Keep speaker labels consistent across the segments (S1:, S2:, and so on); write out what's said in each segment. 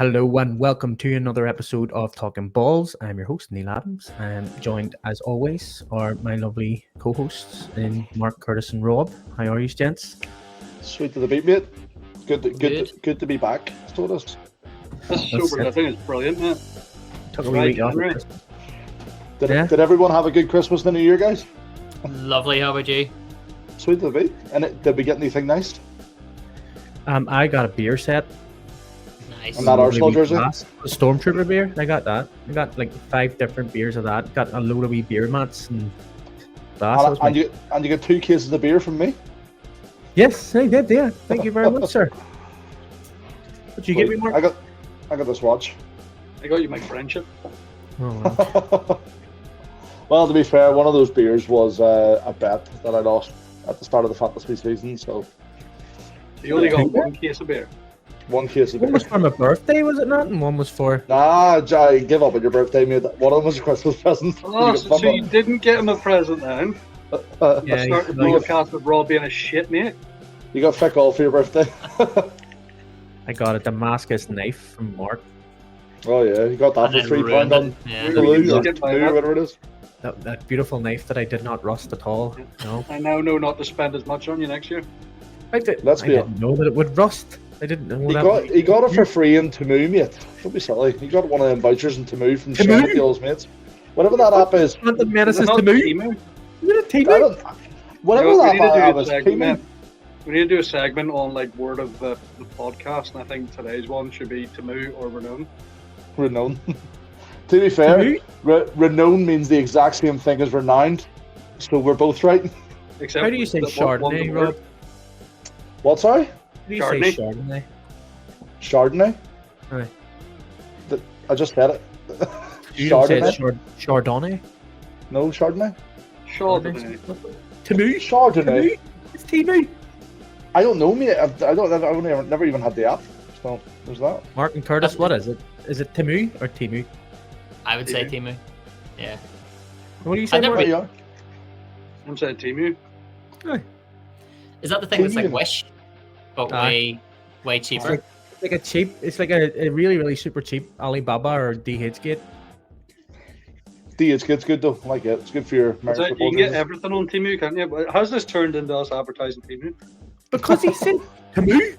S1: Hello and welcome to another episode of Talkin Balls. I'm your host Neil Adams, and joined as always are my lovely co-hosts in Marc Curtis and Rob. How are you, gents?
S2: Sweet to the beat, mate. Good to be back. So it is.
S3: This super living is brilliant, man.
S1: Took a wee week off.
S2: Did everyone have a good Christmas and New Year, guys?
S4: Lovely. How about you?
S2: Sweet to the beat. And did we get anything nice?
S1: I got a beer set.
S4: Nice.
S2: And that Arsenal jersey?
S1: A Stormtrooper beer. I got that. I got like 5 different beers of that. Got a load of wee beer mats and glass.
S2: And you got 2 cases of beer from me?
S1: Yes, I did. Yeah, thank you very much, sir. What you give me, Mark?
S2: I got this watch.
S3: I got you my friendship.
S1: Oh, well.
S2: Well, to be fair, one of those beers was a bet that I lost at the start of the fantasy season. So
S3: You only got 1 case of beer.
S2: 1 case of beer.
S1: One was for my birthday, was it not? And one was for...
S2: Nah, Jai, give up on your birthday, mate. One of them was a Christmas present.
S3: Oh, so you didn't get him a present then?
S1: Yeah,
S3: I started the broadcast with Rob being a shit, mate.
S2: You got fuck all for your birthday.
S1: I got a Damascus knife from Mark.
S2: Oh yeah, you got that
S4: And
S2: for
S4: then
S2: £3
S4: ruined
S2: on
S4: it. Yeah.
S2: Hulu or
S3: Get by
S2: Hulu,
S3: that.
S2: whatever it is.
S1: That beautiful knife that I did not rust at all. No,
S3: I now know not to spend as much on you next year.
S1: I didn't know that it would rust. I didn't know that.
S2: He got it for free in Temu, mate. Don't be silly. He got one of them vouchers in Temu from
S1: Temu?
S2: Sean Deals, mates. Whatever that app is.
S1: The menace is
S3: Not
S1: to move.
S3: Temu.
S1: Is it a
S2: I
S1: team?
S2: don't- Whatever
S3: We
S2: that
S3: need to do
S2: app
S3: a
S2: is,
S3: segment.
S2: Temu.
S3: We need to do a segment on like word of the podcast, and I think today's one should be Temu or Renown.
S2: Renowned. To be fair,
S1: Temu?
S2: renowned means the exact same thing as renowned. So we're both right.
S3: Except
S1: How do you say
S3: that one's
S1: Chardonnay,
S3: a
S1: Rob?
S3: word.
S2: What, sorry?
S1: How do you say Chardonnay?
S2: Chardonnay?
S1: Aye.
S2: I just said it.
S1: You don't say
S2: Chardonnay?
S1: it's Chardonnay?
S2: No, Chardonnay?
S3: Chardonnay.
S1: Temu?
S2: Chardonnay.
S1: It's Temu.
S2: I don't know, mate. I've never even had the app. So there's that.
S1: Mark and Curtis, what is it? Is it Temu or Temu?
S4: I would say Timu. Yeah.
S1: What do you say,
S4: I never-
S1: Mark?
S2: There you are.
S3: I'm saying Temu.
S4: Is that the thing that's like
S2: Timu.
S4: Wish, but
S1: Aye.
S4: way
S1: It's
S4: cheaper?
S1: like a cheap. It's like a really, really super cheap Alibaba or DHgate.
S2: It's good though. I like it. It's good for your marriage
S3: So you can
S2: proposals.
S3: get everything on Temu, can't you? But how's this turned into us advertising Temu?
S1: Because he said Temu.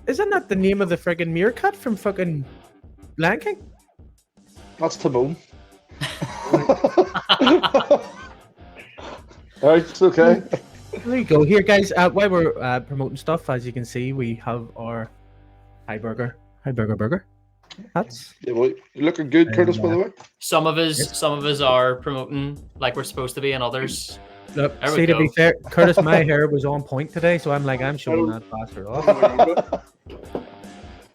S1: Isn't that the name of the friggin' meerkat from fucking Lion King?
S2: That's Timon. Alright, it's okay.
S1: There you go. Here, guys. While we're promoting stuff, as you can see, we have our Hi Burger burger. That's
S2: Yeah, well, you're looking good, Curtis, by the way.
S4: Some of us are promoting like we're supposed to be, and others.
S1: look.
S4: There we
S1: See, to be
S4: go.
S1: fair, Curtis, my hair was on point today, so I'm showing that bastard off.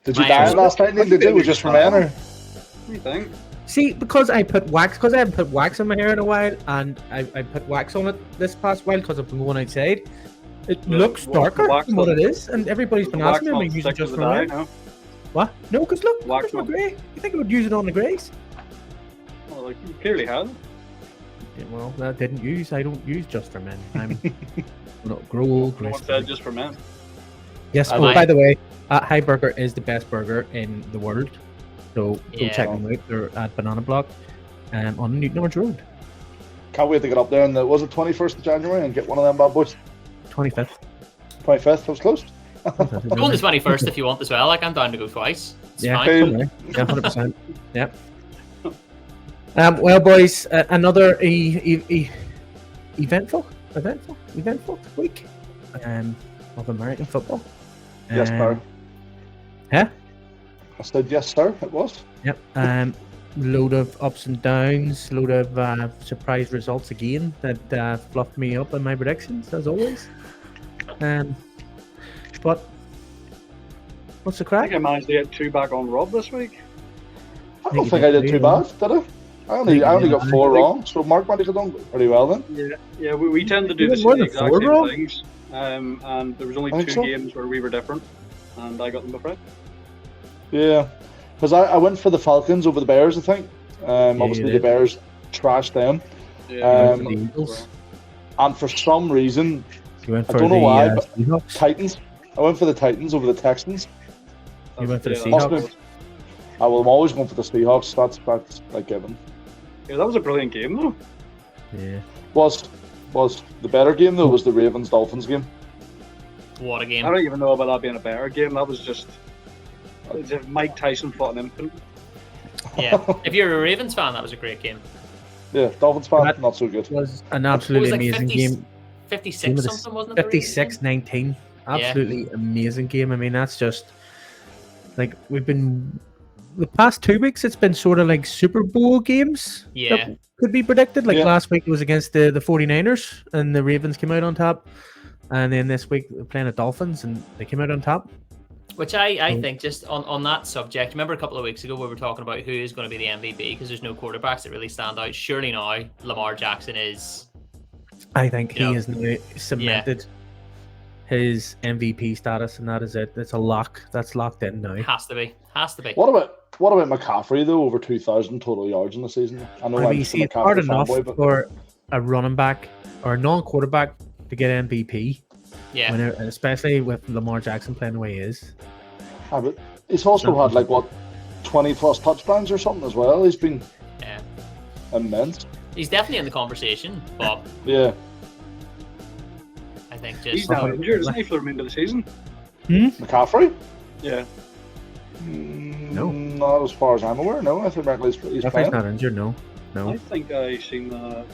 S2: Did you
S4: My
S2: dye
S4: hair's-
S2: it last night? Did you? Was just from Anna?
S3: What do you think?
S1: See, because I put wax, because I haven't put wax on my hair in a while, and I put wax on it this past while because I've been going outside. It
S3: Yeah,
S1: looks
S3: well,
S1: darker
S3: wax
S1: than what
S3: on-
S1: it is, and everybody's been asking me, am I using it just for
S3: dye
S1: red?
S3: now.
S1: What? No, because look,
S3: Wax
S1: it's not
S3: on.
S1: grey. You think I would use it on the greys?
S3: Well, like, you clearly have.
S1: Yeah, well, I didn't use. I don't use just for men. I'm not grow old
S3: No one
S1: gracefully.
S3: said just for men.
S1: Yes.
S4: I
S1: Oh,
S4: like-
S1: by the way, Hi Burger is the best burger in the world. So go
S4: Yeah.
S1: check them out. They're at Banana Block, on Newton Orange Road.
S2: Can't wait to get up there. And was it 21st of January and get one of them bad boys?
S1: 25th.
S2: 25th. I was close.
S4: Go on the 21st if you want as well. Like I'm down to go twice. It's
S1: Yeah,
S4: fine.
S2: Cool.
S1: somewhere. Yeah, 100%. Yep. Well, boys, another eventful week of American football.
S2: Yes, sir.
S1: Huh?
S2: I said yes, sir. It was.
S1: Yep. Load of ups and downs, load of surprise results again that fluffed me up in my predictions as always. But what's the
S3: I
S1: crack?
S3: think I managed to get 2 back on Rob this week.
S2: I don't think I did too bad, did I? I only got 4 wrong. So Mark might have done pretty well then.
S3: Yeah, we tend to do
S1: You
S3: the
S1: had more than
S3: exact
S1: 4,
S3: same
S1: Rob?
S3: things. And there was only
S2: I think
S3: 2
S2: so.
S3: games where we were different, and I got them both right.
S2: Yeah, because I went for the Falcons over the Bears. I think. Obviously
S1: you
S2: the
S1: did.
S2: Bears trashed them,
S3: Yeah,
S1: For the Eagles.
S2: and for some reason
S1: You went
S2: I
S1: for
S2: don't know
S1: the
S2: why, but
S1: Seahawks.
S2: Titans. I went for the Titans over the Texans.
S1: You went for the
S3: yeah,
S1: Seahawks?
S3: that's-
S2: I'm always going for the Seahawks. That's like given.
S3: Yeah, that was a brilliant game though.
S1: Yeah.
S2: Was the better game though? Was the Ravens Dolphins game?
S4: What a
S3: I
S4: game.
S3: don't even know about that being a better game. That was just as if Mike Tyson fought an infant.
S4: Yeah. If you're a Ravens fan, that was a great game.
S2: Yeah, Dolphins fan,
S1: That-
S2: not so good.
S1: It was an absolutely
S4: like
S1: amazing
S4: 50
S1: game.
S4: 56 something, wasn't it? the Ravens game?
S1: 56-19. Absolutely amazing game. I mean, that's just like we've been the past 2 weeks. It's been sort of like Super Bowl games.
S4: Yeah.
S1: That could be predicted. Like
S2: Yeah.
S1: last week it was against the 49ers and the Ravens came out on top. And then this week they're playing the Dolphins and they came out on top.
S4: Which I think, just on that subject, remember a couple of weeks ago we were talking about who is going to be the MVP because there's no quarterbacks that really stand out. Surely now Lamar Jackson is.
S1: I think
S4: You
S1: he
S4: know,
S1: has now cemented his MVP status, and that is it. It's a lock. That's locked in now.
S4: Has to be.
S2: What about McCaffrey though? Over 2,000 total yards in the season. I know
S1: I mean,
S2: I'm
S1: you
S2: just a
S1: see, it's hard
S2: McCaffrey
S1: enough
S2: fanboy, but
S1: for a running back or a non-quarterback to get MVP,
S4: Yeah.
S1: especially with Lamar Jackson playing the way he is.
S2: but he's also had like what 20 plus touchdowns or something as well. He's been
S4: Yeah.
S2: immense.
S4: He's definitely in the conversation, but
S2: Yeah,
S4: I think
S3: He's
S4: just.
S3: now injured, isn't he, for the remainder of the season?
S2: McCaffrey.
S3: Yeah.
S1: No.
S2: Not as far as I'm aware. No, I think he's
S1: If he's
S2: playing.
S1: not injured, no.
S3: I think I seen that.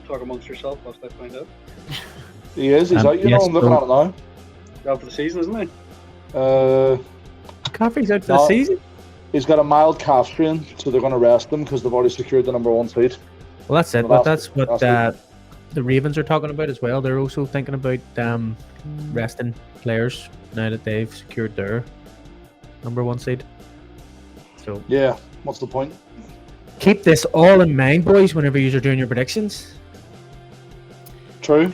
S3: Talk amongst yourself whilst I find out.
S2: He is. He's out. You
S1: yes,
S2: know, I'm looking at it now.
S3: Out for the season, isn't he?
S1: McCaffrey's out for the
S2: No.
S1: season.
S2: He's got a mild calf strain, so they're going to rest him because they've already secured the number 1 seed.
S1: Well, that's it.
S2: Well,
S1: But that's what
S2: that's
S1: the Ravens are talking about as well. They're also thinking about resting players now that they've secured their number 1 seed. So
S2: Yeah, what's the point?
S1: keep this all in mind, boys, whenever you're doing your predictions.
S2: True.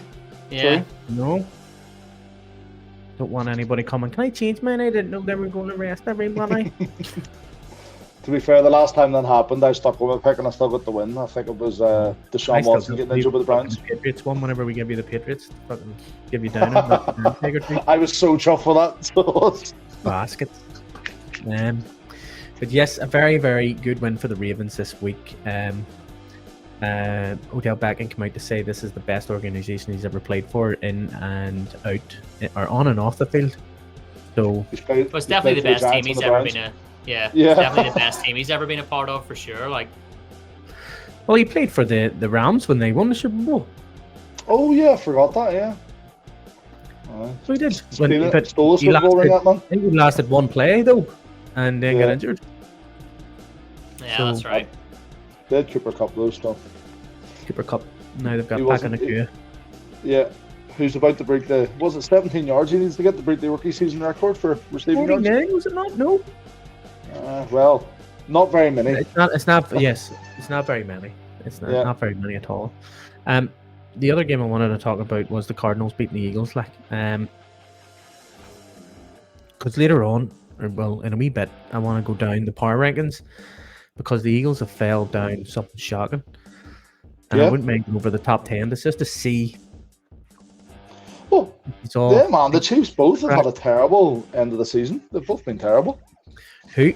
S4: Yeah.
S1: No. Don't want anybody coming. Can I change mine? I didn't know they were going to rest everybody.
S2: To be fair, the last time that happened, I stuck with my pick and I still got the win. I think it was
S1: I
S2: Deshaun
S1: still
S2: Watson
S1: don't
S2: getting
S1: believe
S2: injured with the Browns.
S1: Patriots one whenever we give you the Patriots. Fucking give you down in that peg or two.
S2: I was so chuffed for that. So
S1: Basket. But yes, a very, very good win for the Ravens this week. Odell Beckham came out to say this is the best organization he's ever played for in and out, or on and off the field. So
S2: he's played,
S4: But it's
S2: he's
S4: definitely
S2: played
S4: the
S2: for
S4: best team
S2: Giants
S4: he's
S2: and the
S4: ever
S2: Browns.
S4: been a. Yeah.
S2: Yeah.
S4: It's definitely the best team he's ever been a part of for sure. Like.
S1: well, he played for the Rams when they won the Super Bowl.
S2: Oh yeah, I forgot that. Yeah.
S1: So he did.
S2: Stole a
S1: he
S2: Super Bowl ring, that man.
S1: I think he lasted one play though, and then got
S2: Yeah.
S1: injured.
S4: Yeah,
S1: So-
S4: that's right.
S2: They had Cooper Cup though stuff.
S1: Cooper Cup. Now they've got
S2: He
S1: back in the
S2: wasn't-
S1: queue.
S2: Yeah. Who's about to break the? Was it 17 yards he needs to get to break the rookie season record for receiving yards?
S1: 49, was it not? No.
S2: Well, not very many.
S1: It's not. It's not. Yes, it's not very many. It's not,
S2: Yeah.
S1: not very many at all. The other game I wanted to talk about was the Cardinals beating the Eagles. Like, because later on, or well, in a wee bit, I want to go down the power rankings because the Eagles have fell down something shocking, and I
S2: Yeah.
S1: wouldn't mind going over the top 10 just to see.
S2: Well,
S1: It's all
S2: yeah, man. The Chiefs both have had a terrible end of the season. They've both been terrible.
S1: who.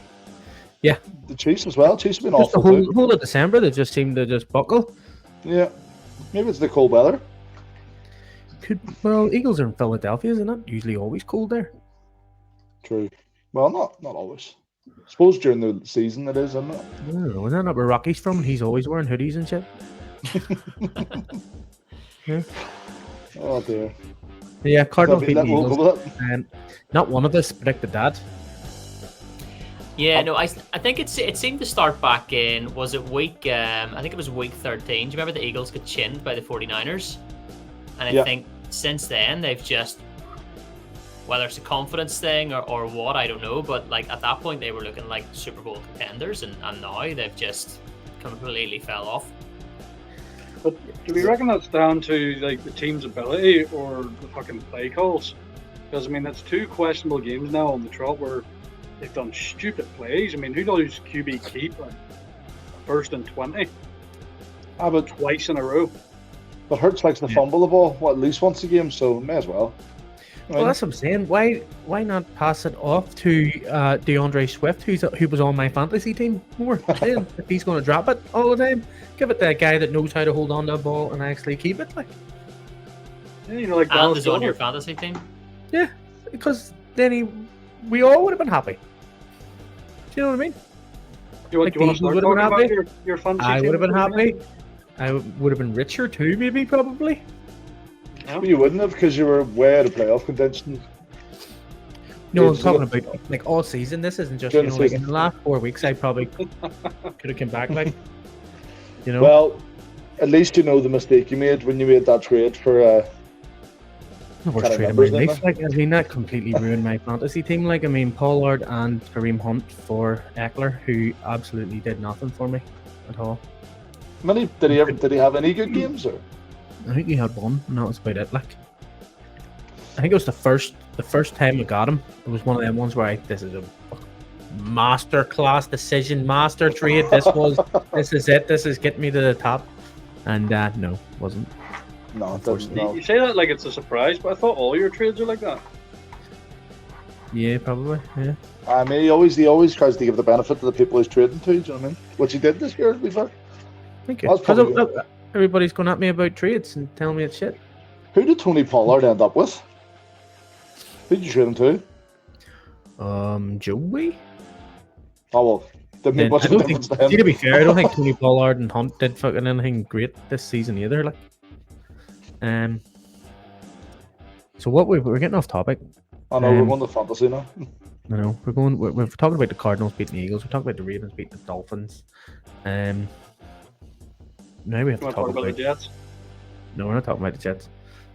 S2: The Chiefs as well. Chiefs have been
S1: Just the
S2: awful too.
S1: whole of December, they just seem to just buckle.
S2: Yeah. Maybe it's the cold weather.
S1: Well, Eagles are in Philadelphia, isn't it? Usually always cold there.
S2: True. Well, not always. I suppose during the season it is, isn't it?
S1: I don't know. Isn't that where Rocky's from? He's always wearing hoodies and shit.
S2: Oh dear.
S1: Yeah, Cardinals
S2: We'll
S1: beating the
S2: go
S1: Eagles.
S2: with it.
S1: Not one of us predicted that.
S4: Yeah, no, I think it seemed to start back in, was it week, I think it was week 13. Do you remember the Eagles got chinned by the 49ers? And I
S2: Yeah.
S4: think since then they've just, whether it's a confidence thing or what, I don't know, but like at that point they were looking like Super Bowl contenders and now they've just completely fell off.
S3: But do we reckon that's down to like the team's ability or the fucking play calls? Because I mean, that's two questionable games now on the trot where they've done stupid plays. I mean, who does QB keep like first and 20
S2: But
S3: twice in a row?
S2: Hurts likes to fumble the ball at least once a game, so may as well.
S1: Well, that's what I'm saying. Why not pass it off to DeAndre Swift, who was on my fantasy team more? Then, if he's going to drop it all the time, give it to a guy that knows how to hold on to the ball and actually keep it. Like,
S3: Yeah, like
S4: And
S3: Dallas
S4: is on your
S3: Goedert.
S4: fantasy team.
S1: yeah, because then we all would have been happy. Do you know what I mean?
S3: You want,
S1: like
S3: you want
S1: the
S3: to start
S1: Eagles
S3: talking
S1: would have
S3: about
S1: been
S3: your fantasy
S1: I
S3: team
S1: would have been
S3: for a minute?
S1: happy. I would have been richer too, maybe, probably.
S3: No?
S2: You wouldn't have, because you were way out of playoff contention.
S1: No, I'm
S2: It's
S1: talking
S2: not-
S1: about like all season. This isn't just
S2: During
S1: like
S2: season.
S1: in the last 4 weeks. I probably could have come back, like
S2: Well, at least you know the mistake you made when you made that trade for.
S1: the worst
S2: can't
S1: trade of my
S2: remember his
S1: life. Like, I mean, that completely ruined my fantasy team. Like, I mean, Pollard and Kareem Hunt for Eckler, who absolutely did nothing for me at all.
S2: Many did he have any good games or?
S1: I think he had one, and that was about it. Like, I think it was the first time I got him. It was one of them ones where this is a master class decision, master trade. This is it. This is getting me to the top. And no, wasn't.
S2: No, it doesn't. No.
S3: You say that like it's a surprise, but I thought all your trades are like that.
S1: Yeah, probably. Yeah.
S2: I mean, he always tries to give the benefit to the people he's trading to. Do you know what I mean? Which he did this year, to be fair.
S1: Thank you.
S2: That's
S1: Because
S2: probably
S1: everybody's going at me about trades and telling me it's shit.
S2: Who did Tony Pollard end up with? Who did you trade him to?
S1: Joey?
S2: Oh well, didn't make
S1: Yeah,
S2: much
S1: I
S2: of a
S1: don't
S2: difference
S1: think,
S2: to him.
S1: see, to be fair, I don't think Tony Pollard and Hunt did fucking anything great this season either. Like, so what we're getting off topic.
S2: I know we're
S1: um,
S2: going to fantasy now.
S1: I know we're talking about the Cardinals beating the Eagles. We're talking about the Ravens beating the Dolphins. Now we have
S3: You
S1: to
S3: want to
S1: talk
S3: talk about the
S1: about.
S3: Jets?
S1: No, we're not talking about the Jets.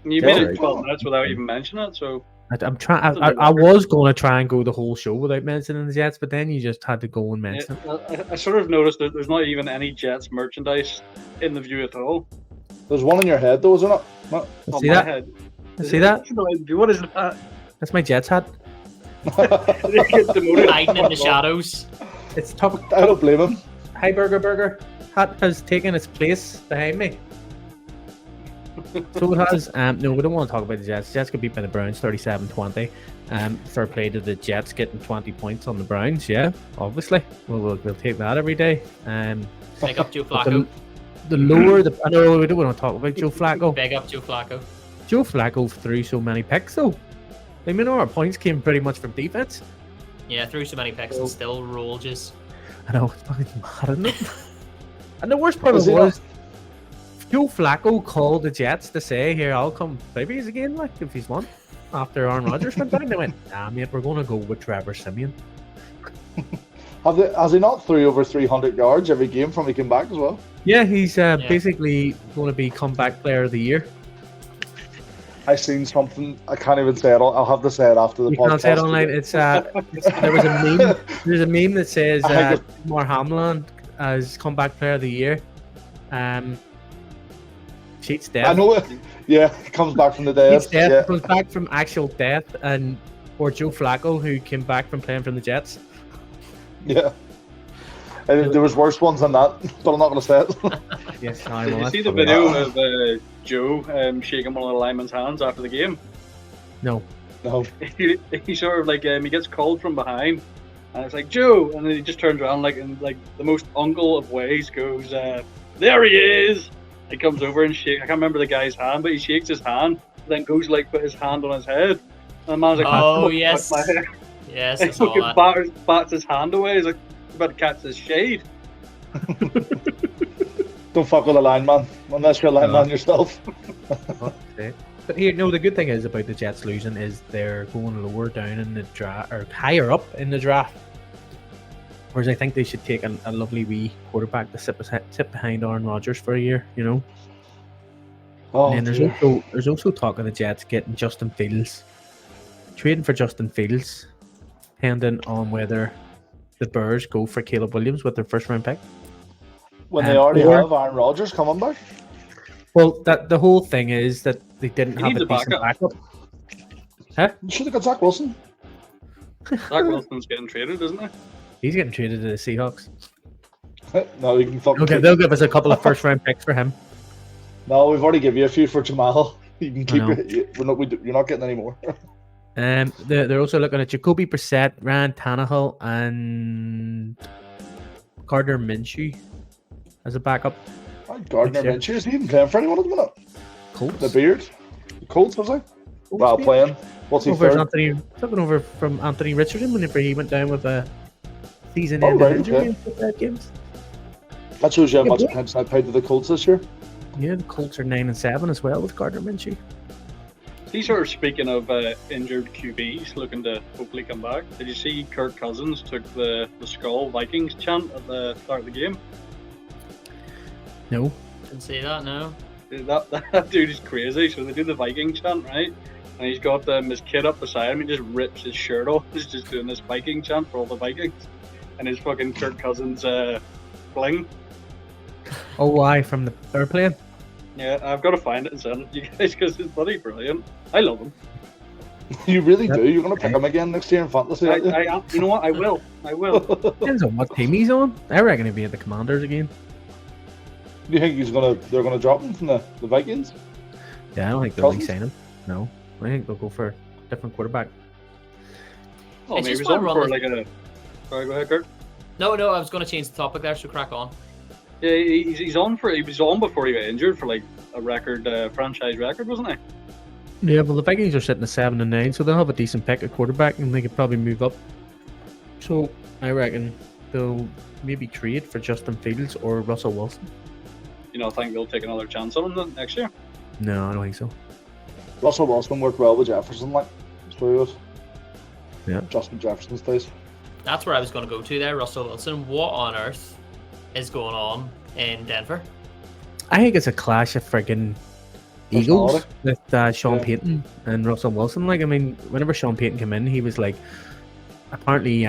S3: You
S2: Jets
S3: made
S2: are
S3: it 12 minutes without even mentioning it, so
S1: I'm trying. I was going to try and go the whole show without mentioning the Jets, but then you just had to go and mention it.
S3: I sort of noticed that there's not even any Jets merchandise in the view at all.
S2: There's one in your head though, is there not? No.
S1: Let's
S3: On
S1: see
S3: my
S1: that?
S3: head.
S1: See that?
S3: What is that?
S1: That's my Jets hat.
S3: Did it get demoted?
S4: Hiding in the shadows.
S1: It's tough.
S2: I don't blame him.
S1: Hi Burger hat has taken its place behind me. So it has. No, we don't want to talk about the Jets. Jets could beat by the Browns 37-20. Fair play to the Jets getting 20 points on the Browns. Yeah, obviously. We'll take that every day.
S4: Big up Joe
S1: But
S4: Flacco.
S1: the lower the. I know we don't want to talk about Joe Flacco.
S4: Big up Joe Flacco.
S1: Joe Flacco threw so many picks though. I mean, our points came pretty much from defense.
S4: Yeah, threw so many picks and still roll just.
S1: I know, it's fucking mad, isn't it? And the worst part
S2: Is
S1: of it
S2: it
S1: was, Joe Flacco called the Jets to say, "Here, I'll come babies again, like if he's won." After Aaron Rodgers went down, they went, "Nah, mate, we're going to go with Trevor Siemian."
S2: Has he not threw over 300 yards every game from he came back as well?
S1: Yeah, he's basically going to be comeback player of the year.
S2: I seen something. I can't even say it. I'll have to say it after the
S1: You
S2: podcast.
S1: can't say it online. It's there was a meme. There's a meme that says
S2: I think
S1: Mar Hamlin as comeback player of the year. Cheats death.
S2: I know it. Yeah, he comes back from the dead.
S1: Cheats death.
S2: Yeah.
S1: Comes back from actual death, or Joe Flacco who came back from playing from the Jets.
S2: Yeah. And there was worse ones than that, but I'm not going to say it.
S1: Yes, I
S3: Did
S1: know.
S3: you
S1: that's
S3: see the
S1: probably-
S3: video of Joe shaking one of the lineman's hands after the game?
S1: No.
S2: No.
S3: He sort of like he gets called from behind, and it's like Joe, and then he just turns around like in like the most uncle of ways, goes, "There he is!" He comes over and shakes. I can't remember the guy's hand, but he shakes his hand, then goes like put his hand on his head, and the man's like,
S4: Oh,
S3: "Fuck
S4: yes.
S3: my head."
S4: Yes,
S3: He
S4: I saw
S3: fucking
S4: that.
S3: bats his hand away. He's like about to catch his shade.
S2: Don't fuck with a lineman unless you're a lineman yourself.
S1: Okay. But here, no. The good thing is about the Jets losing is they're going lower down in the draft or higher up in the draft. Whereas I think they should take a lovely wee quarterback to sit behind Aaron Rodgers for a year. You know.
S2: Oh,
S1: And then
S2: dear.
S1: there's also talk of the Jets getting Justin Fields, trading for Justin Fields, depending on whether the Bears go for Caleb Williams with their first round pick.
S2: When they already
S1: or-
S2: have Aaron Rodgers coming back.
S1: Well, that the whole thing is that they didn't
S3: He
S1: have
S3: needs
S1: a
S3: a
S1: decent
S3: backup.
S1: backup.
S2: You should have got Zach Wilson.
S3: Zach Wilson's getting traded, isn't he?
S1: He's getting traded to the Seahawks.
S2: No, you can fucking.
S1: Okay, they'll give us a couple of first round picks for him.
S2: No, we've already given you a few for Jamal. You can keep
S1: know.
S2: it. You're not getting any more.
S1: They're also looking at Jacoby Brissett, Ryan Tannehill, and Gardner Minshew as a backup.
S2: Gardner Minshew, is he even playing for anyone at the minute?
S1: Colts.
S2: The beard? The Colts, was he? Well, playing. What's he for?
S1: Looking over from Anthony Richardson whenever he went down with a season-ending injury in 5 games.
S2: That shows you how much attention I paid to the Colts this year.
S1: Yeah, the Colts are 9-7 as well with Gardner Minshew.
S3: See, sort of speaking of injured QBs looking to hopefully come back, did you see Kirk Cousins took the Skull Vikings chant at the start of the game?
S1: No.
S4: Didn't see that, no.
S3: That dude is crazy. So they do the Viking chant, right? And he's got his kid up beside him. He just rips his shirt off. He's just doing this Viking chant for all the Vikings. And his fucking Kirk Cousins bling.
S1: Oh, why? From the airplane?
S3: Yeah, I've got to find it and send it to you guys because it's bloody brilliant. I love him.
S2: You really do. You're going to pick him again next year in fantasy, aren't you?
S3: You know what? I will.
S1: Depends on what team he's on. I reckon he'll be at the Commanders again.
S2: Do you think they're gonna drop him from the Vikings?
S1: Yeah, I don't think they'll re-sign him. No, I think they'll go for a different quarterback.
S3: Oh, maybe he's on for like a. Sorry, go ahead, Kurt.
S4: No, I was going to change the topic there, so crack on.
S3: Yeah, he was on before he got injured for like a record, franchise record, wasn't he?
S1: Yeah, well, the Vikings are sitting at 7-9, so they'll have a decent pick at quarterback, and they could probably move up. So I reckon they'll maybe trade for Justin Fields or Russell Wilson.
S3: You know, I think they'll take another chance on him then next year.
S1: No, I don't think so.
S2: Russell Wilson worked well with Jefferson, like.
S1: Yeah.
S2: Justin Jefferson's days.
S4: That's where I was going to go to there, Russell Wilson. What on earth is going on in Denver?
S1: I think it's a clash of friggin' Eagles with Sean Payton and Russell Wilson. Like, I mean, whenever Sean Payton came in, he was like, apparently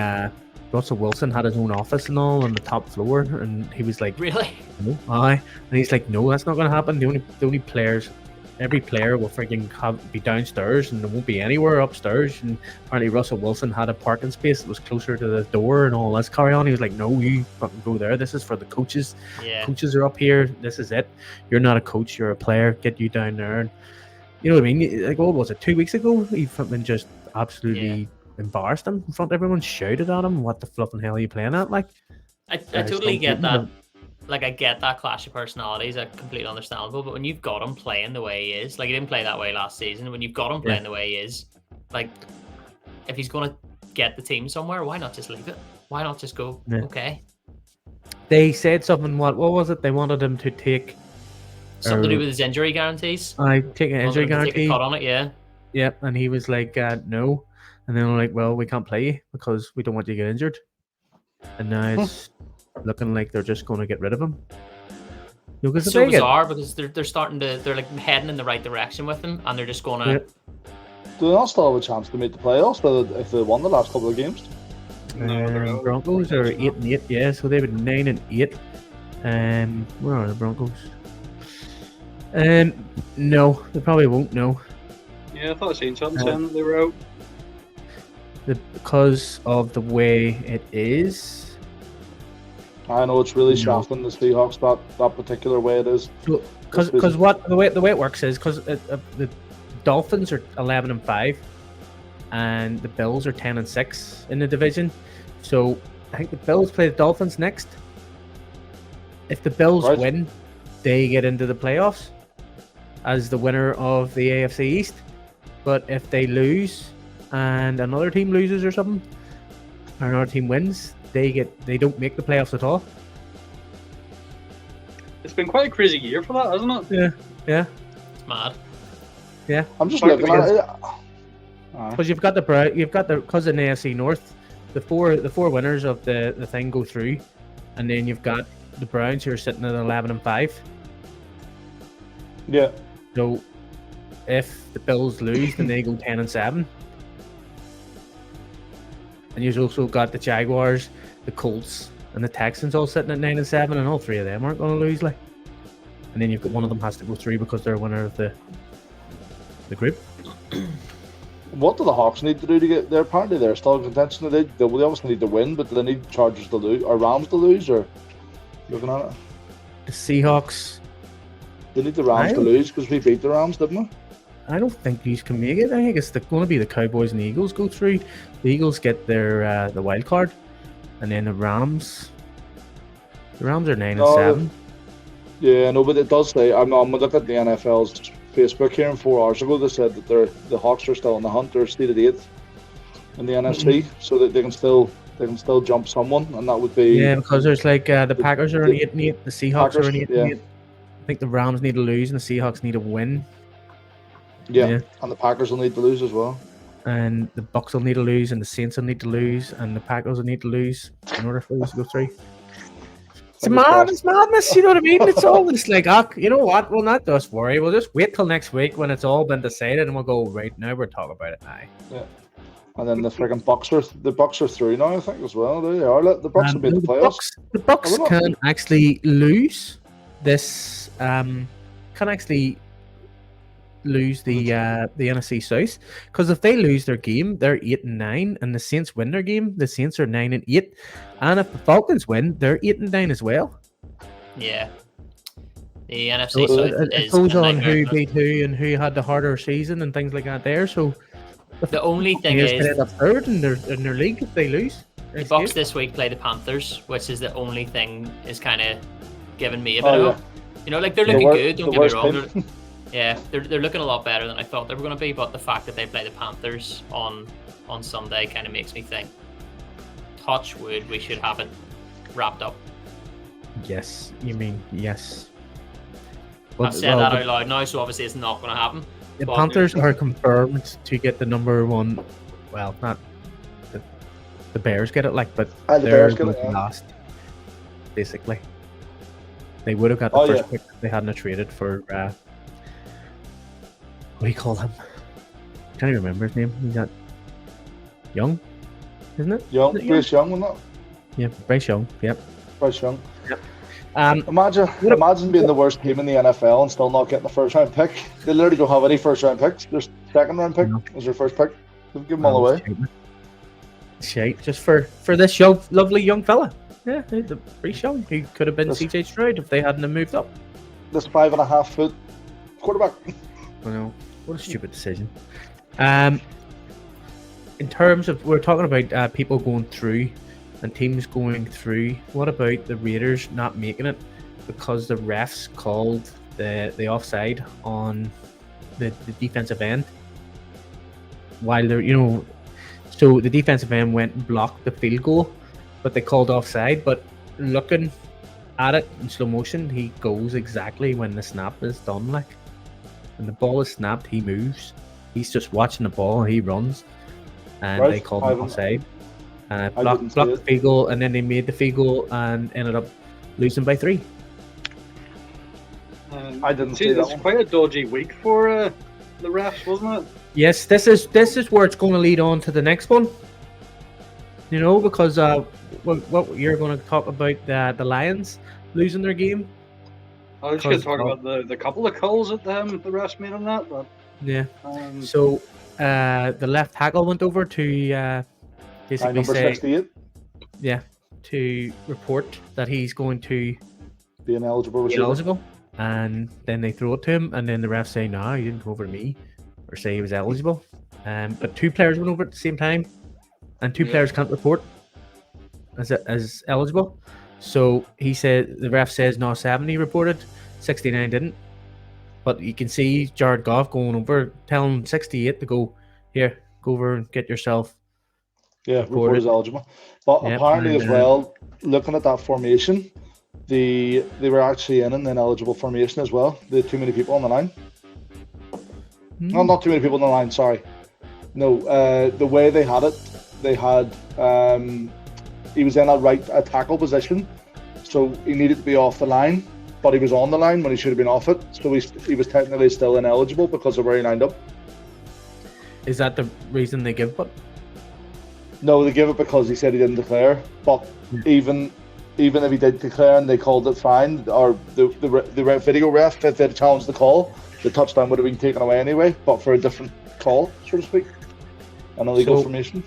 S1: Russell Wilson had his own office and all on the top floor, and he was like,
S4: really?
S1: No, aye. And he's like, no, that's not going to happen. The only players, every player will freaking be downstairs, and there won't be anywhere upstairs. And apparently Russell Wilson had a parking space that was closer to the door and all this carry on. He was like, no, you fucking go there. This is for the coaches.
S4: Yeah.
S1: Coaches are up here. This is it. You're not a coach. You're a player. Get you down there. And you know what I mean? Like, what was it? 2 weeks ago, he fucking just absolutely embarrassed him in front of everyone, shouted at him, what the flipping hell are you playing at? Like,
S4: I totally get that. Like, I get that clash of personalities. I completely understandable. But when you've got him playing the way he is, like, he didn't play that way last season. When you've got him playing the way he is, like, if he's going to get the team somewhere, why not just leave it? Why not just go, okay?
S1: They said something, what was it? They wanted him to take
S4: something to do with his injury guarantees.
S1: I take an injury guarantee.
S4: Take a cut on it, yeah.
S1: Yep, and he was like, no. And then they're like, well, we can't play you because we don't want you to get injured. And now it's looking like they're just going to get rid of him. You know,
S4: it's so bizarre because they're like heading in the right direction with him, and they're just going to.
S2: Do they not still have a chance to make the playoffs if they won the last couple of games?
S3: No,
S1: Broncos are 8-8, yeah, so they were 9-8. Where are the Broncos? No, they probably won't. No.
S3: Yeah, I thought I seen something saying they were out.
S1: Because of the way it is.
S2: I know it's really shafting the Seahawks that particular way it is.
S1: Because the way it works is because the Dolphins are 11-5, and the Bills are 10-6 in the division. So I think the Bills play the Dolphins next. If the Bills win, they get into the playoffs as the winner of the AFC East. But if they lose and another team loses or something, or another team wins, they don't make the playoffs at all.
S3: It's been quite a crazy year for that, hasn't
S1: it? Yeah.
S4: It's mad.
S1: Yeah.
S2: I'm just looking at it.
S1: Because because in the AFC North, the four winners of the thing go through, and then you've got the Browns who are sitting at 11-5.
S2: Yeah.
S1: So if the Bills lose, then they go 10-7. And you've also got the Jaguars, the Colts, and the Texans all sitting at 9-7, and all three of them aren't going to lose, like. And then you've got one of them has to go through because they're a winner of the group.
S2: What do the Hawks need to do to get? Apparently they're still in contention. They obviously need to win, but do they need Chargers to lose or Rams to lose? Or looking at it,
S1: the Seahawks.
S2: They need the Rams to lose because we beat the Rams, didn't we?
S1: I don't think these can make it. I think it's going to be the Cowboys and the Eagles go through. The Eagles get their the wild card, and then the Rams. The Rams are 9-7.
S2: Yeah, no, but it does say I'm looking at the NFL's Facebook here, and 4 hours ago they said that the Hawks are still in the hunt. They're seeded 8th in the NFC, so that they can still jump someone, and that would be
S1: because there's like the Packers are on 8-8, the Seahawks
S2: Packers,
S1: are on 8-8. I think the Rams need to lose and the Seahawks need to win.
S2: Yeah, and the Packers will need to lose as well.
S1: And the Bucks will need to lose, and the Saints will need to lose, and the Packers will need to lose in order for us to go through. It's madness, you know what I mean? It's all just like, you know what? We'll not just worry. We'll just wait till next week when it's all been decided, and we'll go right now. We're talking about it now.
S2: Yeah, and then the friggin' Bucks are through now, I think, as well. They are. The Bucks have made the playoffs.
S1: The Bucks can actually lose this. Can actually lose the NFC South, because if they lose their game, they're 8-9, and the Saints win their game, the Saints are 9-8, and if the Falcons win, they're 8-9 as well.
S4: Yeah, the NFC South
S1: it goes on who beat who and who had the harder season and things like that there. So
S4: the only thing is
S1: end up third in their league if they lose.
S4: The Bucks this week play the Panthers, which is the only thing is kind of giving me a bit of hope. You know, like they're looking good. Don't get me wrong. Yeah, they're looking a lot better than I thought they were going to be, but the fact that they play the Panthers on Sunday kind of makes me think, touch wood, we should have it wrapped up.
S1: Yes, you mean yes.
S4: I've said that out loud now, so obviously it's not going to happen.
S1: The Panthers are confirmed to get the number one. Well, not the Bears get it, but
S2: the
S1: Bears
S2: get
S1: it last. Basically, they would have got the first pick if they hadn't traded for. What do you call him? I can't even remember his name. He got Young, isn't it?
S2: Bryce Young, wasn't it?
S1: Yeah, Bryce Young. Yep.
S2: Bryce Young.
S1: Yep.
S2: Imagine being the worst team in the NFL and still not getting the first round pick. They literally don't have any first round picks. Their second round pick is their first pick. They've given them all away.
S1: Shite, just for this lovely young fella. Yeah, the Bryce Young. He could have been CJ Stroud if they hadn't moved up.
S2: This 5.5 foot quarterback.
S1: I know. What a stupid decision. In terms of, we're talking about people going through and teams going through. What about the Raiders not making it because the refs called the offside on the defensive end? While they're, so the defensive end went and blocked the field goal, but they called offside. But looking at it in slow motion, he goes exactly when the snap is done, When the ball is snapped, he moves. He's just watching the ball and he runs. And they called him offside. Blocked the field goal, and then they made the field goal and ended up losing by 3.
S2: I didn't see that.
S3: It's quite a dodgy week for the refs, wasn't it?
S1: Yes, this is where it's going to lead on to the next one. Because what you're going to talk about the Lions losing their game.
S3: I was just going to talk about the couple of calls that the refs made on that. But,
S1: yeah. So the left tackle went over to basically
S2: number 68.
S1: Yeah, to report that he's going to
S2: be ineligible.
S1: And then they throw it to him, and then the refs say, "No, he didn't come over to me," or say he was eligible. But 2 players went over at the same time, and 2 players can't report as eligible. So he said, the ref says no, 70 reported, 69 didn't. But you can see Jared Goff going over, telling 68 to go over and get yourself.
S2: Yeah, report is eligible. But apparently as well, looking at that formation, they were actually in an ineligible formation as well. They had too many people on the line. No, not too many people on the line, sorry. No, the way they had it, they had he was in a tackle position, so he needed to be off the line, but he was on the line when he should have been off it, so he was technically still ineligible because of where he lined up.
S1: Is that the reason they give it?
S2: No, they give it because he said he didn't declare, but even if he did declare and they called it fine, or the video ref, if they had challenged the call, the touchdown would have been taken away anyway, but for a different call, so to speak, an illegal formation.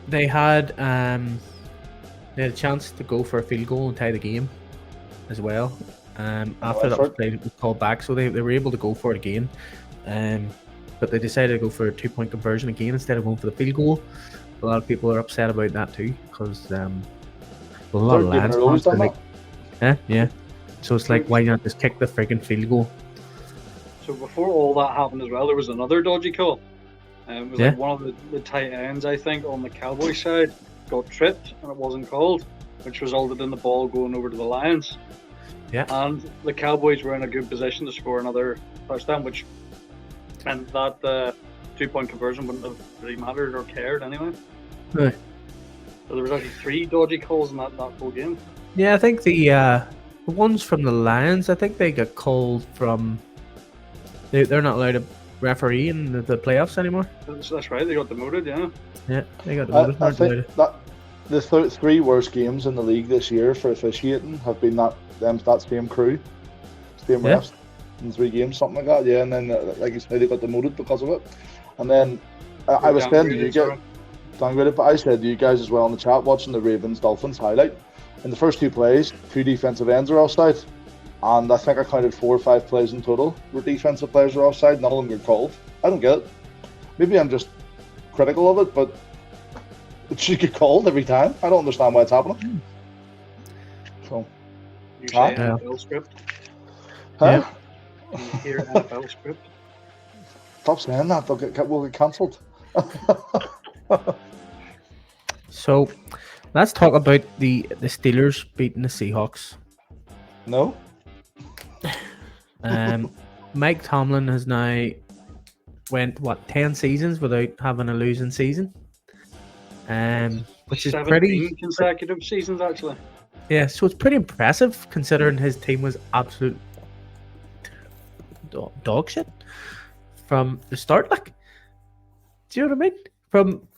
S1: They had a chance to go for a field goal and tie the game as well. After that was played, it was called back, so they were able to go for it again. But they decided to go for a 2-point conversion again instead of going for the field goal. A lot of people are upset about that too, because a lot of Lions fans are like, yeah. So it's like, why not just kick the freaking field goal?
S3: So before all that happened as well, there was another dodgy call. It was like one of the tight ends, I think, on the Cowboys side got tripped and it wasn't called, which resulted in the ball going over to the Lions.
S1: Yeah.
S3: And the Cowboys were in a good position to score another touchdown, which meant that 2-point conversion wouldn't have really mattered or cared anyway.
S1: Right.
S3: So there was actually 3 dodgy calls in that whole game.
S1: Yeah, I think the ones from the Lions, I think they got called from. They're not allowed to referee in the playoffs anymore.
S3: That's right. They got demoted. Yeah.
S1: Yeah, they got demoted.
S2: I think that the 3 worst games in the league this year for officiating have been that same crew, same refs in 3 games, something like that. Yeah, and then like you said, they got demoted because of it. And then I was saying to you guys, but I said to you guys as well in the chat, watching the Ravens-Dolphins highlight, in the first 2 plays, 2 defensive ends are offside. And I think I counted 4 or 5 plays in total where defensive players are offside. None of them get called. I don't get it. Maybe I'm just critical of it, but it should get called every time. I don't understand why it's happening. So,
S3: you say NFL script?
S2: Huh?
S3: Can you hear NFL script?
S2: Stop saying that. We'll get cancelled.
S1: So, let's talk about the Steelers beating the Seahawks.
S2: No.
S1: Mike Tomlin has now went 10 seasons without having a losing season, which is pretty
S3: consecutive seasons actually.
S1: Yeah, so it's pretty impressive considering his team was absolute dog shit from the start. Like, do you know what I mean? From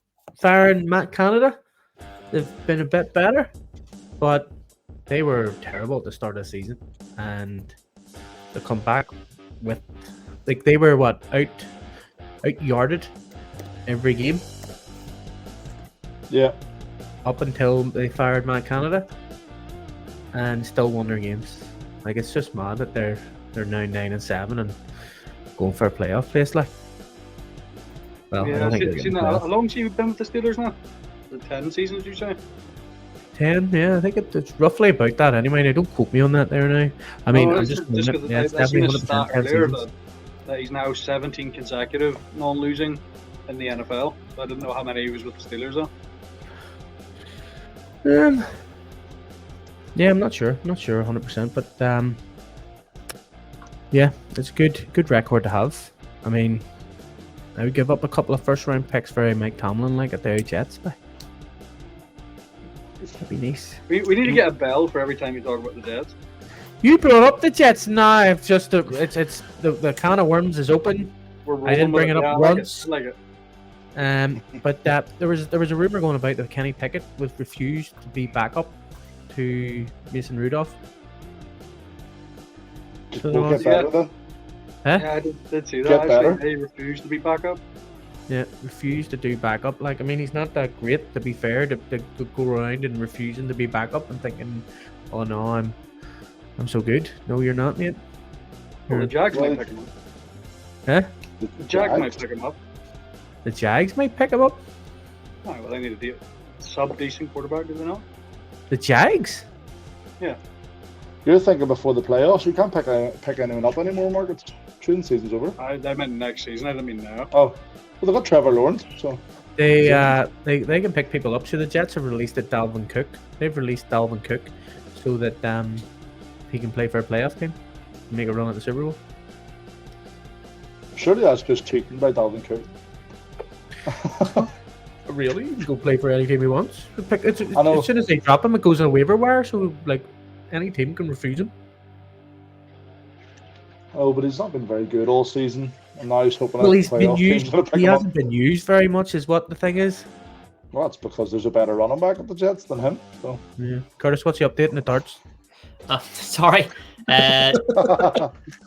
S1: firing Matt Canada, they've been a bit better, but they were terrible at the start of the season, and to come back with, like, they were out yarded every game.
S2: Yeah.
S1: Up until they fired Matt Canada, and still won their games. Like, it's just mad that they're now 9-7 and going for a playoff place. Like, well, I don't think
S3: how long have you been with the Steelers now? The 10 seasons, you say?
S1: 10, yeah, I think it's roughly about that anyway. Now, don't quote me on that there now. I mean, I'm just
S3: because
S1: it's
S3: I've seen a
S1: definitely
S3: stat
S1: 10
S3: earlier
S1: seasons.
S3: that he's now 17 consecutive non-losing in the NFL. I didn't know how many he was with the Steelers though.
S1: Yeah, I'm not sure 100%, but yeah, it's a good record to have. I mean, I would give up a couple of first round picks for Mike Tomlin, like at the Jets, but that'd be nice.
S3: We need to get a bell for every time you talk about the Jets.
S1: You brought up the Jets. Nah, it's just it's the can of worms is open. I didn't bring it up once.
S3: I like it.
S1: But there was a rumor going about that Kenny Pickett was refused to be backup to Mason Rudolph.
S2: We'll get better then.
S1: Huh?
S3: Yeah, I did see that.
S2: Get better.
S3: Actually, he refused to be backup.
S1: Yeah, refused to do backup. Like, I mean, he's not that great, to be fair, to go around and refusing to be backup and thinking, oh no, I'm so good. No, you're not, mate.
S3: Well, the Jags might pick him up.
S1: Huh?
S3: The Jags might pick him up.
S1: The Jags might pick him up?
S3: Oh, well, they need a sub-decent quarterback, do they not?
S1: The Jags?
S3: Yeah.
S2: You're thinking before the playoffs. You can't pick anyone up anymore, Mark. It's training season's over.
S3: I meant next season. I didn't mean now.
S2: Oh, well, they got Trevor Lawrence, so
S1: they can pick people up. So the Jets have released Dalvin Cook. They've released Dalvin Cook so that he can play for a playoff team, and make a run at the Super Bowl.
S2: Surely that's just cheating by Dalvin Cook.
S1: Really? He can go play for any team he wants. As soon as they drop him, it goes on a waiver wire, so like any team can refuse him.
S2: Oh, but he's not been very good all season, and now he's hoping.
S1: Well, he's been used. He hasn't been used very much, is what the thing is.
S2: Well, that's because there's a better running back at the Jets than him. So
S1: yeah, Curtis, what's the update in the darts?
S4: Sorry.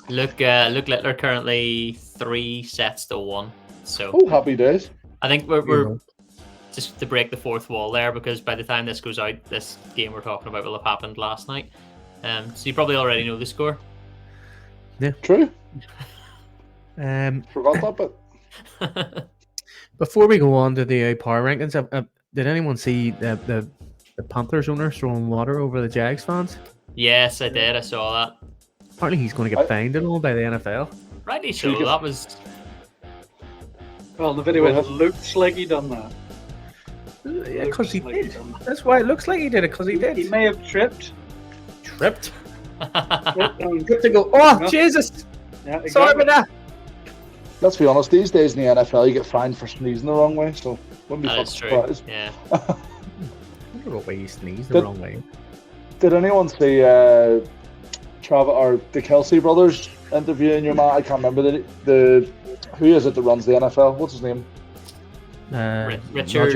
S4: Luke Littler currently 3-1. So
S2: happy days.
S4: I think we're just to break the fourth wall there, because by the time this goes out, this game we're talking about will have happened last night. So you probably already know the score.
S1: Yeah,
S2: true. Forgot that bit.
S1: Before we go on to the power rankings, did anyone see the Panthers owner throwing water over the Jags fans?
S4: Yes, I did. I saw that.
S1: Apparently, he's going to get fined and all by the NFL.
S4: Rightly so. That was.
S3: Well, the video it looks like he done that.
S1: Yeah, because he did. That's why it looks like he did it, because he did.
S3: He may have tripped.
S1: Tripped to go. Oh, yeah. Jesus!
S3: Yeah, exactly.
S1: Sorry about that.
S2: Let's be honest. These days in the NFL, you get fined for sneezing the wrong way, so wouldn't be fucking surprised.
S4: Yeah.
S1: I wonder what way you sneeze the wrong way.
S2: Did anyone see Travis or the Kelsey brothers interviewing your man? I can't remember the who is it that runs the NFL? What's his name?
S4: Richard.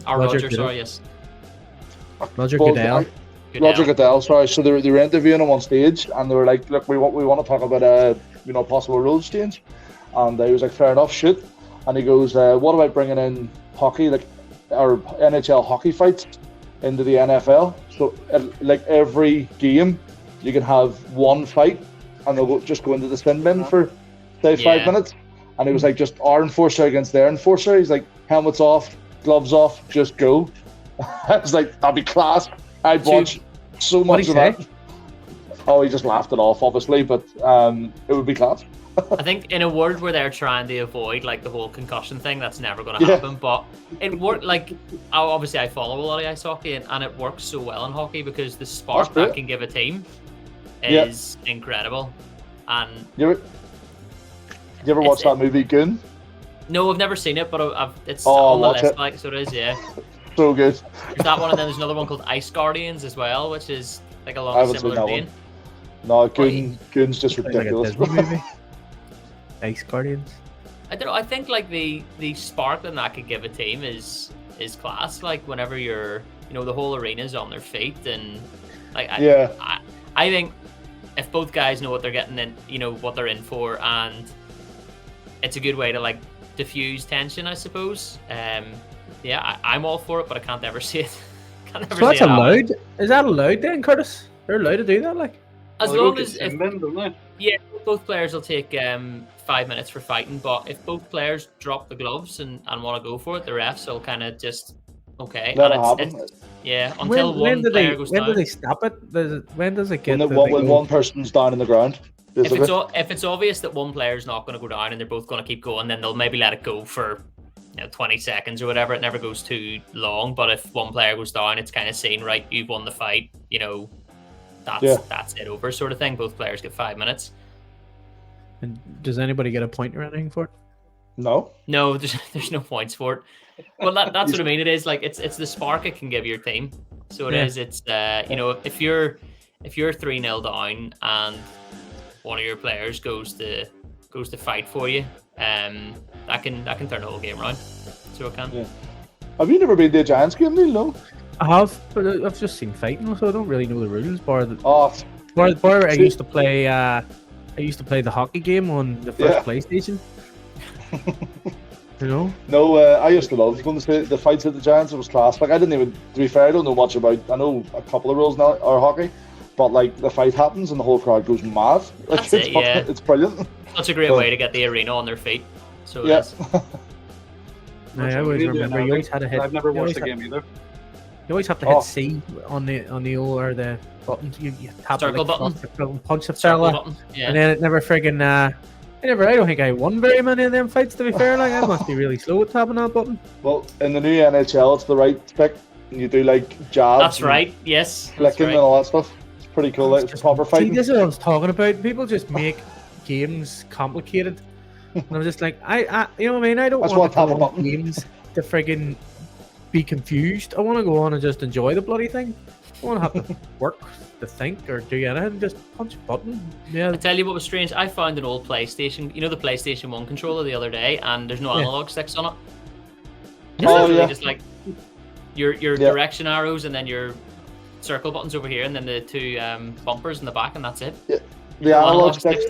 S4: Roger. Sorry, yes.
S1: Roger Goodell.
S2: Roger Goodell. Sorry. So they were interviewing him on stage, and they were like, "Look, we want to talk about possible rules change," and he was like, "Fair enough, shoot." And he goes, "What about bringing in hockey, like or NHL hockey fights into the NFL? So like every game, you can have one fight, and they'll just go into the spin bin for say 5 minutes." And he was like, "Just our enforcer against their enforcer." He's like, "Helmets off, gloves off, just go." I was like, "That'd be class." I'd watch so much of that. Oh, he just laughed it off, obviously, but it would be class.
S4: I think in a world where they're trying to avoid like the whole concussion thing, that's never going to happen. But it worked. Like obviously, I follow a lot of ice hockey, and it works so well in hockey because the spark that can give a team is incredible. And
S2: you ever watch that movie Goon?
S4: No, I've never seen it, but it's on the list. Like, so it is, yeah.
S2: So good.
S4: There's that one, and then there's another one called Ice Guardians as well, which is like along a similar vein.
S2: No, Goon's just ridiculous.
S1: Like a Disney movie. Ice Guardians.
S4: I don't know. I think like the spark that could give a team is class. Like whenever you're, the whole arena's on their feet, and like I think if both guys know what they're getting in, what they're in for, and it's a good way to like diffuse tension, I suppose. I'm all for it, but I can't ever see it.
S1: So that's allowed? Is that allowed then, Curtis? They're allowed to do that, like?
S4: As long as both players will take 5 minutes for fighting, but if both players drop the gloves and want to go for it, the refs will kind of just
S2: let it happen.
S4: Until one player goes down.
S1: When do they stop it? When does it get?
S2: When one person's down on the ground.
S4: If it's obvious that one player's not going to go down and they're both going to keep going, then they'll maybe let it go for 20 seconds or whatever. It never goes too long. But if one player goes down, it's kind of saying, right, you've won the fight. That's it over, sort of thing. Both players get 5 minutes.
S1: And does anybody get a point or anything for it?
S2: No,
S4: there's no points for it. Well, that's what I mean. It is like it's the spark it can give your team. So it is. It's if you're 3-0 down and one of your players goes to fight for you, that can turn the whole game around. So it can. Yeah.
S2: Have you never been to a Giants game, Neil? No.
S1: I have, but I've just seen fighting, so I don't really know the rules. I used to play. I used to play the hockey game on the first PlayStation.
S2: No, I used to love going to the fights at the Giants. It was class. Like I didn't even, to be fair, I don't know much about. I know a couple of rules now or hockey, but like the fight happens and the whole crowd goes mad. Like, it's brilliant.
S4: That's a great way to get the arena on their feet. So yes.
S1: I always remember you always had to hit.
S3: I've never watched the game either.
S1: You always have to hit C on the O or the buttons. You tap
S4: circle
S1: like
S4: button,
S1: punch the fella, and then it never friggin'. I don't think I won very many of them fights. To be fair, like I must be really slow at tapping that button.
S2: Well, in the new NHL, it's the right stick, and you do like jabs.
S4: That's right. Yes.
S2: Flicking and all that stuff. It's pretty cool. Like, it's proper fighting.
S1: See, this is what I was talking about. People just make games complicated, and I'm just like, I you know what I mean? I don't want games to friggin' be confused. I want to go on and just enjoy the bloody thing. I want to have to work to think or do anything. Just punch a button. Yeah.
S4: I tell you what was strange. I found an old PlayStation, the PlayStation 1 controller the other day, and there's no analog sticks on it. Just like your direction arrows and then your circle buttons over here, and then the two bumpers in the back, and that's it.
S2: Yeah. The analog sticks.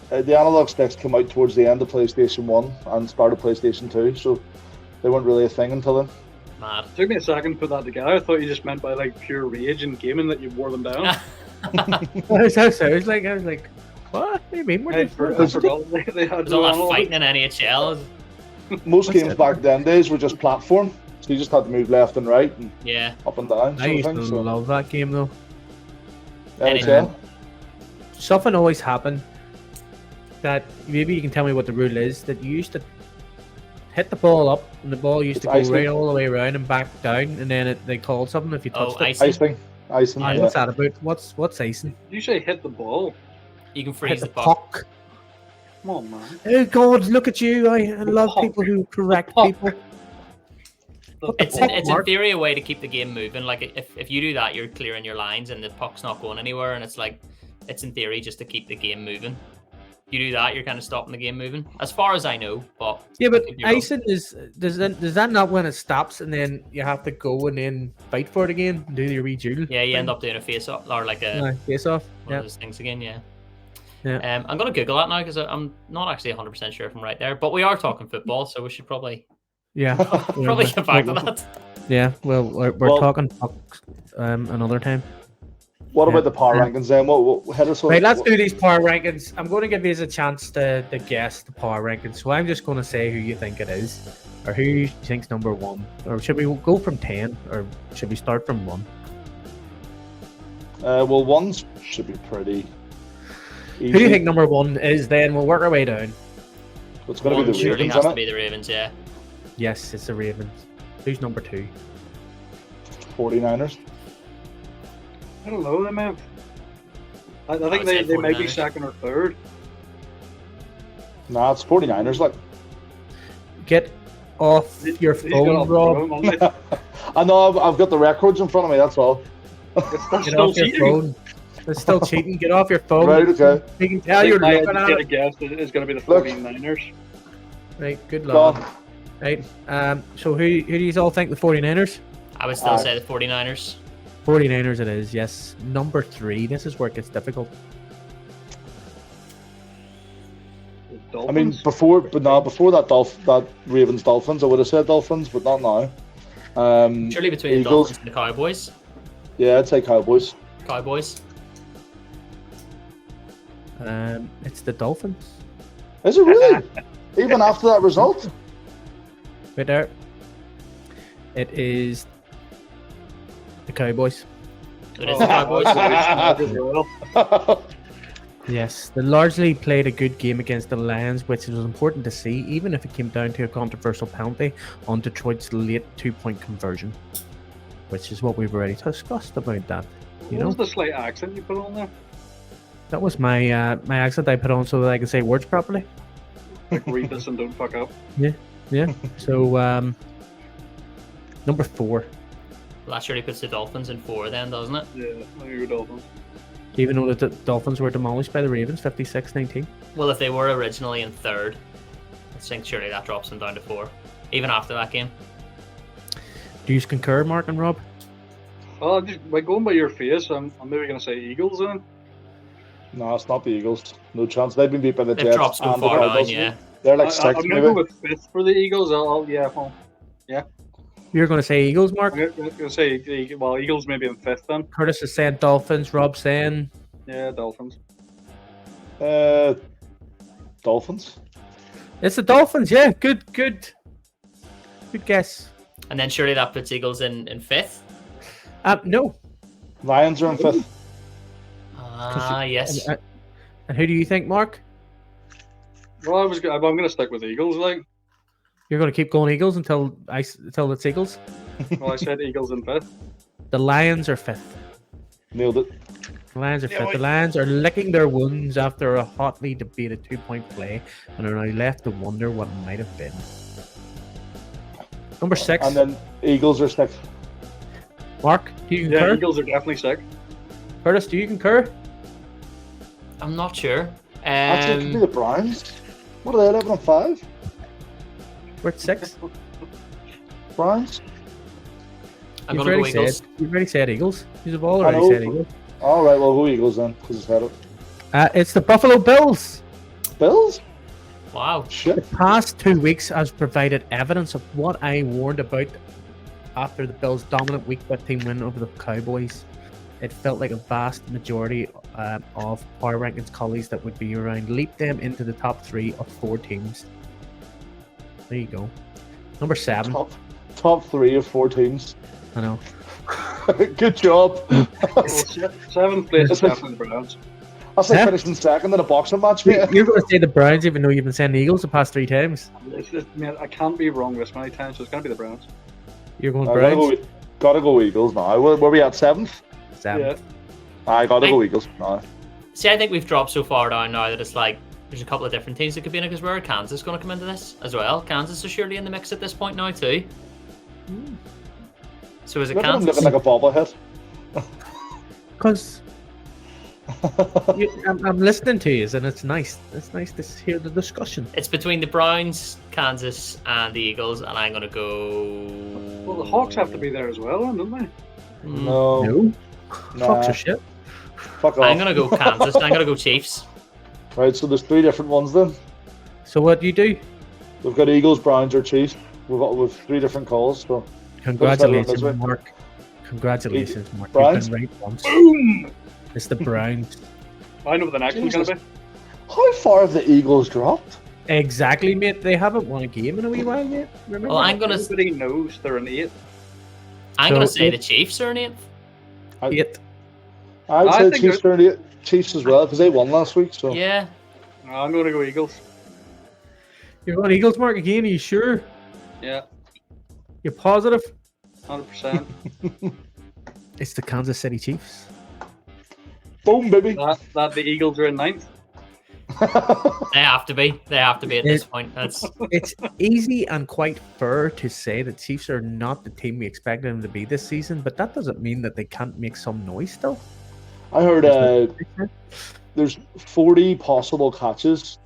S2: The analog sticks come out towards the end of PlayStation 1 and start of PlayStation 2, so they weren't really a thing until then.
S4: Mad.
S3: It took me a second to put that together. I thought you just meant by like pure rage in gaming that you wore them down.
S1: I was like, What do you mean?
S3: I forgot they had
S4: There's all that fighting in NHL.
S2: Most games back then days were just platform, so you just had to move left and right and
S4: Yeah.
S2: up and down.
S1: I used to love that game though.
S2: NHL.
S1: Something always happened that maybe you can tell me what the rule is, that you used to hit the ball up and the ball used to go right all the way around and back down, and then they called something if you touched it.
S4: Icing.
S2: Icing.
S1: Aye, what's that about? What's icing?
S3: You say hit the ball.
S4: You can
S1: Hit
S4: freeze
S1: the
S4: the puck.
S1: puck.
S3: Come on, man.
S1: Oh God, look at you! I love
S3: puck.
S1: people who correct
S3: puck.
S1: people.
S4: It's
S1: puck,
S4: in
S1: Mark.
S4: theory a way to keep the game moving. Like if you do that, you're clearing your lines and the puck's not going anywhere. And it's like it's in theory just to keep the game moving. You do that, you're kind of stopping the game moving, as far as I know. But
S1: Yeah, but
S4: could be wrong.
S1: icing does that not when it stops and then you have to go and then fight for it again and do your reduel?
S4: Yeah, you end up doing a face off or like a
S1: face off.
S4: one
S1: Yeah.
S4: of those things again. Yeah.
S1: Yeah.
S4: I'm gonna Google that now because I'm not actually 100% sure if I'm right there. But we are talking football, so we should probably
S1: Yeah.
S4: probably get back to that.
S1: Yeah. Well, we're talking pucks another time.
S2: What about the power rankings then? What hit us?
S1: Right, let's do these power rankings. I'm going to give you a chance to guess the power rankings. So I'm just going to say who you think it is, or who you think's number one. Or should we go from 10, or should we start from 1?
S2: Well, ones should be pretty easy.
S1: Who do you think number 1 is? Then we'll work our way down.
S2: It's going to be the
S4: surely
S2: Ravens,
S4: has to
S2: isn't
S4: be
S2: it?
S4: the Ravens. Yeah.
S1: Yes, it's the Ravens. Who's number 2?
S2: 49ers.
S3: I don't know. They may have. I think
S4: would say
S3: they might be
S4: 49ers.
S3: second or third.
S2: Nah, it's 49ers. Like,
S1: Get off your
S3: He's got it
S1: phone,
S3: on
S1: Rob.
S3: the phone, hasn't
S2: I know I've got the records in front of me. That's all.
S3: he? That's
S1: Get
S3: still
S1: off your
S3: cheating.
S1: phone. It's still cheating. Get off your phone.
S2: Right, okay.
S1: We can
S3: I
S1: tell
S3: think
S1: you're
S3: my
S1: looking at
S3: educated
S1: it.
S3: guess is going to be the
S2: Look.
S3: 49ers.
S1: Right, good
S2: Go
S1: luck.
S2: on.
S1: Right. So who do you all think the 49ers?
S4: I would still say the 49ers.
S1: 49ers it is, yes. Number 3. This is where it gets difficult.
S3: The
S2: I mean,
S3: Dolphins.
S2: before that Ravens Dolphins, I would have said Dolphins, but not now.
S4: Surely between the
S2: Eagles.
S4: Dolphins and the Cowboys.
S2: Yeah, I'd say Cowboys.
S4: Cowboys.
S1: It's the Dolphins.
S2: Is it really? Even after that result?
S1: Right there. It is the Cowboys.
S4: It is the Cowboys.
S3: As well.
S1: Yes, they largely played a good game against the Lions, which was important to see, even if it came down to a controversial penalty on Detroit's late 2-point conversion, which is what we've already discussed about that. You
S3: What
S1: know,
S3: was the slight accent you put on there?
S1: that was my my accent I put on so that I can say words properly.
S3: Like, read this and don't fuck up.
S1: Yeah. So number 4,
S4: Well, that surely puts the Dolphins in 4 then, doesn't it?
S3: Yeah, I think go Dolphins.
S1: even though the Dolphins were demolished by the Ravens, 56-19.
S4: Well, if they were originally in 3rd, I think surely that drops them down to 4, even after that game.
S1: Do you concur, Mark and Rob?
S3: Well, just by going by your face, I'm maybe going to say Eagles then.
S2: No, it's not the Eagles. No chance. They've been beat by the
S4: They've
S2: Jets
S4: dropped so
S2: and the
S4: far down,
S2: Cardinals.
S4: yeah.
S2: They're like
S3: I'm
S2: 6
S3: going to
S2: maybe.
S3: go with 5th for the Eagles.
S1: You're going to say Eagles, Mark?
S3: I'm going to say, Eagles maybe in 5th then.
S1: Curtis is saying Dolphins. Rob saying
S3: Yeah, Dolphins.
S2: Dolphins.
S1: it's the Dolphins. Yeah, good guess.
S4: And then surely that puts Eagles in 5th.
S1: No.
S2: Lions are in 5th.
S4: Yes.
S1: And who do you think, Mark?
S3: Well, I'm going to stick with Eagles. Like,
S1: You're going to keep going Eagles until it's Eagles.
S3: well, I said Eagles in 5th.
S1: The Lions are 5th.
S2: Nailed it.
S1: The Lions are 5th. The Lions are licking their wounds after a hotly debated 2-point play and are now left to wonder what it might have been. Number 6.
S2: And then Eagles are 6th.
S1: Mark, do you
S3: Yeah,
S1: concur?
S3: Eagles are definitely sick.
S1: Curtis, do you concur?
S4: I'm not sure.
S2: Actually, it could be the Browns. What are they, 11 and 5?
S1: We're at 6.
S2: Browns?
S4: I'm going to go Eagles.
S1: You've already said Eagles. You've all
S2: I
S1: already
S2: know.
S1: said Eagles.
S2: All right, well, who Eagles then? Because it's had it.
S1: It's the Buffalo Bills.
S2: Bills?
S4: Wow.
S2: Shit.
S1: Past 2 weeks has provided evidence of what I warned about after the Bills' dominant Week 15 win over the Cowboys it felt like a vast majority of Power Rankings colleagues that would be around leaped them into the top 3 of 4 teams. There you go. Number 7.
S2: Top 3 of 4 teams.
S1: I know.
S2: Good job.
S3: 7th place is definitely the Browns.
S2: That's like finishing second in a boxing match, mate.
S1: You're going to say the Browns, even though you've been saying the Eagles the past 3 times.
S3: Man, I can't be wrong this many times, so it's going to be the Browns.
S1: You're going Browns?
S2: Gotta go Eagles now. Where we at, 7th?
S1: 7th.
S3: Yeah.
S2: I gotta go Eagles now.
S4: See, I think we've dropped so far down now that it's like there's a couple of different teams that could be in it, because where are Kansas going to come into this as well? Kansas is surely in the mix at this point now too. So is it
S2: Look at him
S4: Kansas?
S2: looking like a bobblehead.
S1: Because I'm listening to you, and it's nice. It's nice to hear the discussion.
S4: It's between the Browns, Kansas, and the Eagles, and I'm going to go...
S3: Well, the Hawks have to be there as well, don't they?
S2: No.
S1: Hawks are shit.
S2: Fuck off.
S4: I'm going to go Kansas. I'm going to go Chiefs.
S2: Right, so there's 3 different ones then.
S1: So what do you do?
S2: We've got Eagles, Browns, or Chiefs. We've 3 different calls. So
S1: Congratulations, Mark. Congratulations, Mark.
S2: Browns?
S1: You've been right once.
S3: Boom!
S1: It's the Browns.
S3: I know what the next one's going to be.
S2: How far have the Eagles dropped?
S1: Exactly, mate. They haven't won a game in a wee while, mate. Remember?
S4: Well, I'm going to...
S3: Everybody knows they're an 8th.
S4: I'm
S1: So-
S4: going to say the Chiefs are an 8th.
S1: 8.
S2: I'd
S3: I
S2: say
S3: think
S2: Chiefs are the Chiefs as well because they won last week. So
S4: Yeah.
S3: No, I'm going to go Eagles.
S1: You're going Eagles, Mark, again? Are you sure?
S3: Yeah,
S1: You're positive?
S3: 100%.
S1: It's the Kansas City Chiefs.
S2: boom, baby.
S3: that the Eagles are in 9th.
S4: They have to be. They have to be at this point. That's
S1: It's easy and quite fair to say that Chiefs are not the team we expected them to be this season, but that doesn't mean that they can't make some noise still.
S2: I heard there's 40 possible catches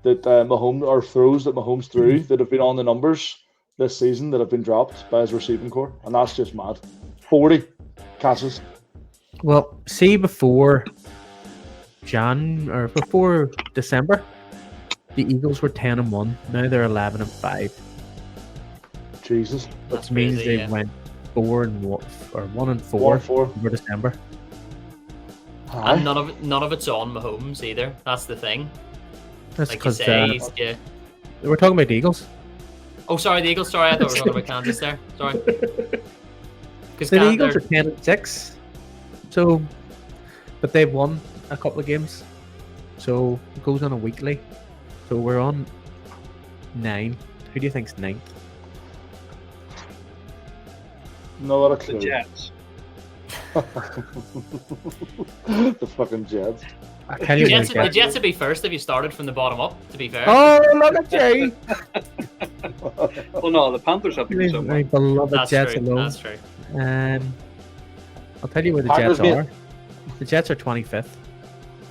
S2: that Mahomes or throws that Mahomes threw that have been on the numbers this season that have been dropped by his receiving core, and that's just mad. 40 catches.
S1: Well, see, before before December, the Eagles were 10-1. Now they're 11-5.
S2: Jesus.
S4: that's
S1: Which means
S4: crazy,
S1: they
S4: yeah.
S1: went 1-4
S2: 1-4.
S1: for December.
S2: Aye.
S4: And none of it's on Mahomes either. That's the thing.
S1: That's
S4: Like you
S1: because
S4: say, yeah.
S1: we're talking about the Eagles.
S4: Oh, sorry, the Eagles. Sorry, I thought we were talking about Kansas there. Sorry. Because
S1: The Eagles are 10-6. So, but they've won a couple of games. So it goes on a weekly. So we're on 9. Who do you think's 9th?
S2: No other
S3: The
S2: clue.
S3: Jets.
S2: The fucking Jets.
S1: I tell you what,
S4: the Jets would be first if you started from the bottom up. To be fair.
S1: Oh, look at Jay!
S3: Well, no, the Panthers have to go
S1: My
S3: somewhere.
S1: beloved
S4: That's
S1: Jets
S4: true.
S1: alone.
S4: That's true.
S1: I'll tell you where the
S2: Packers,
S1: Jets
S2: mate.
S1: are. The Jets are 25th.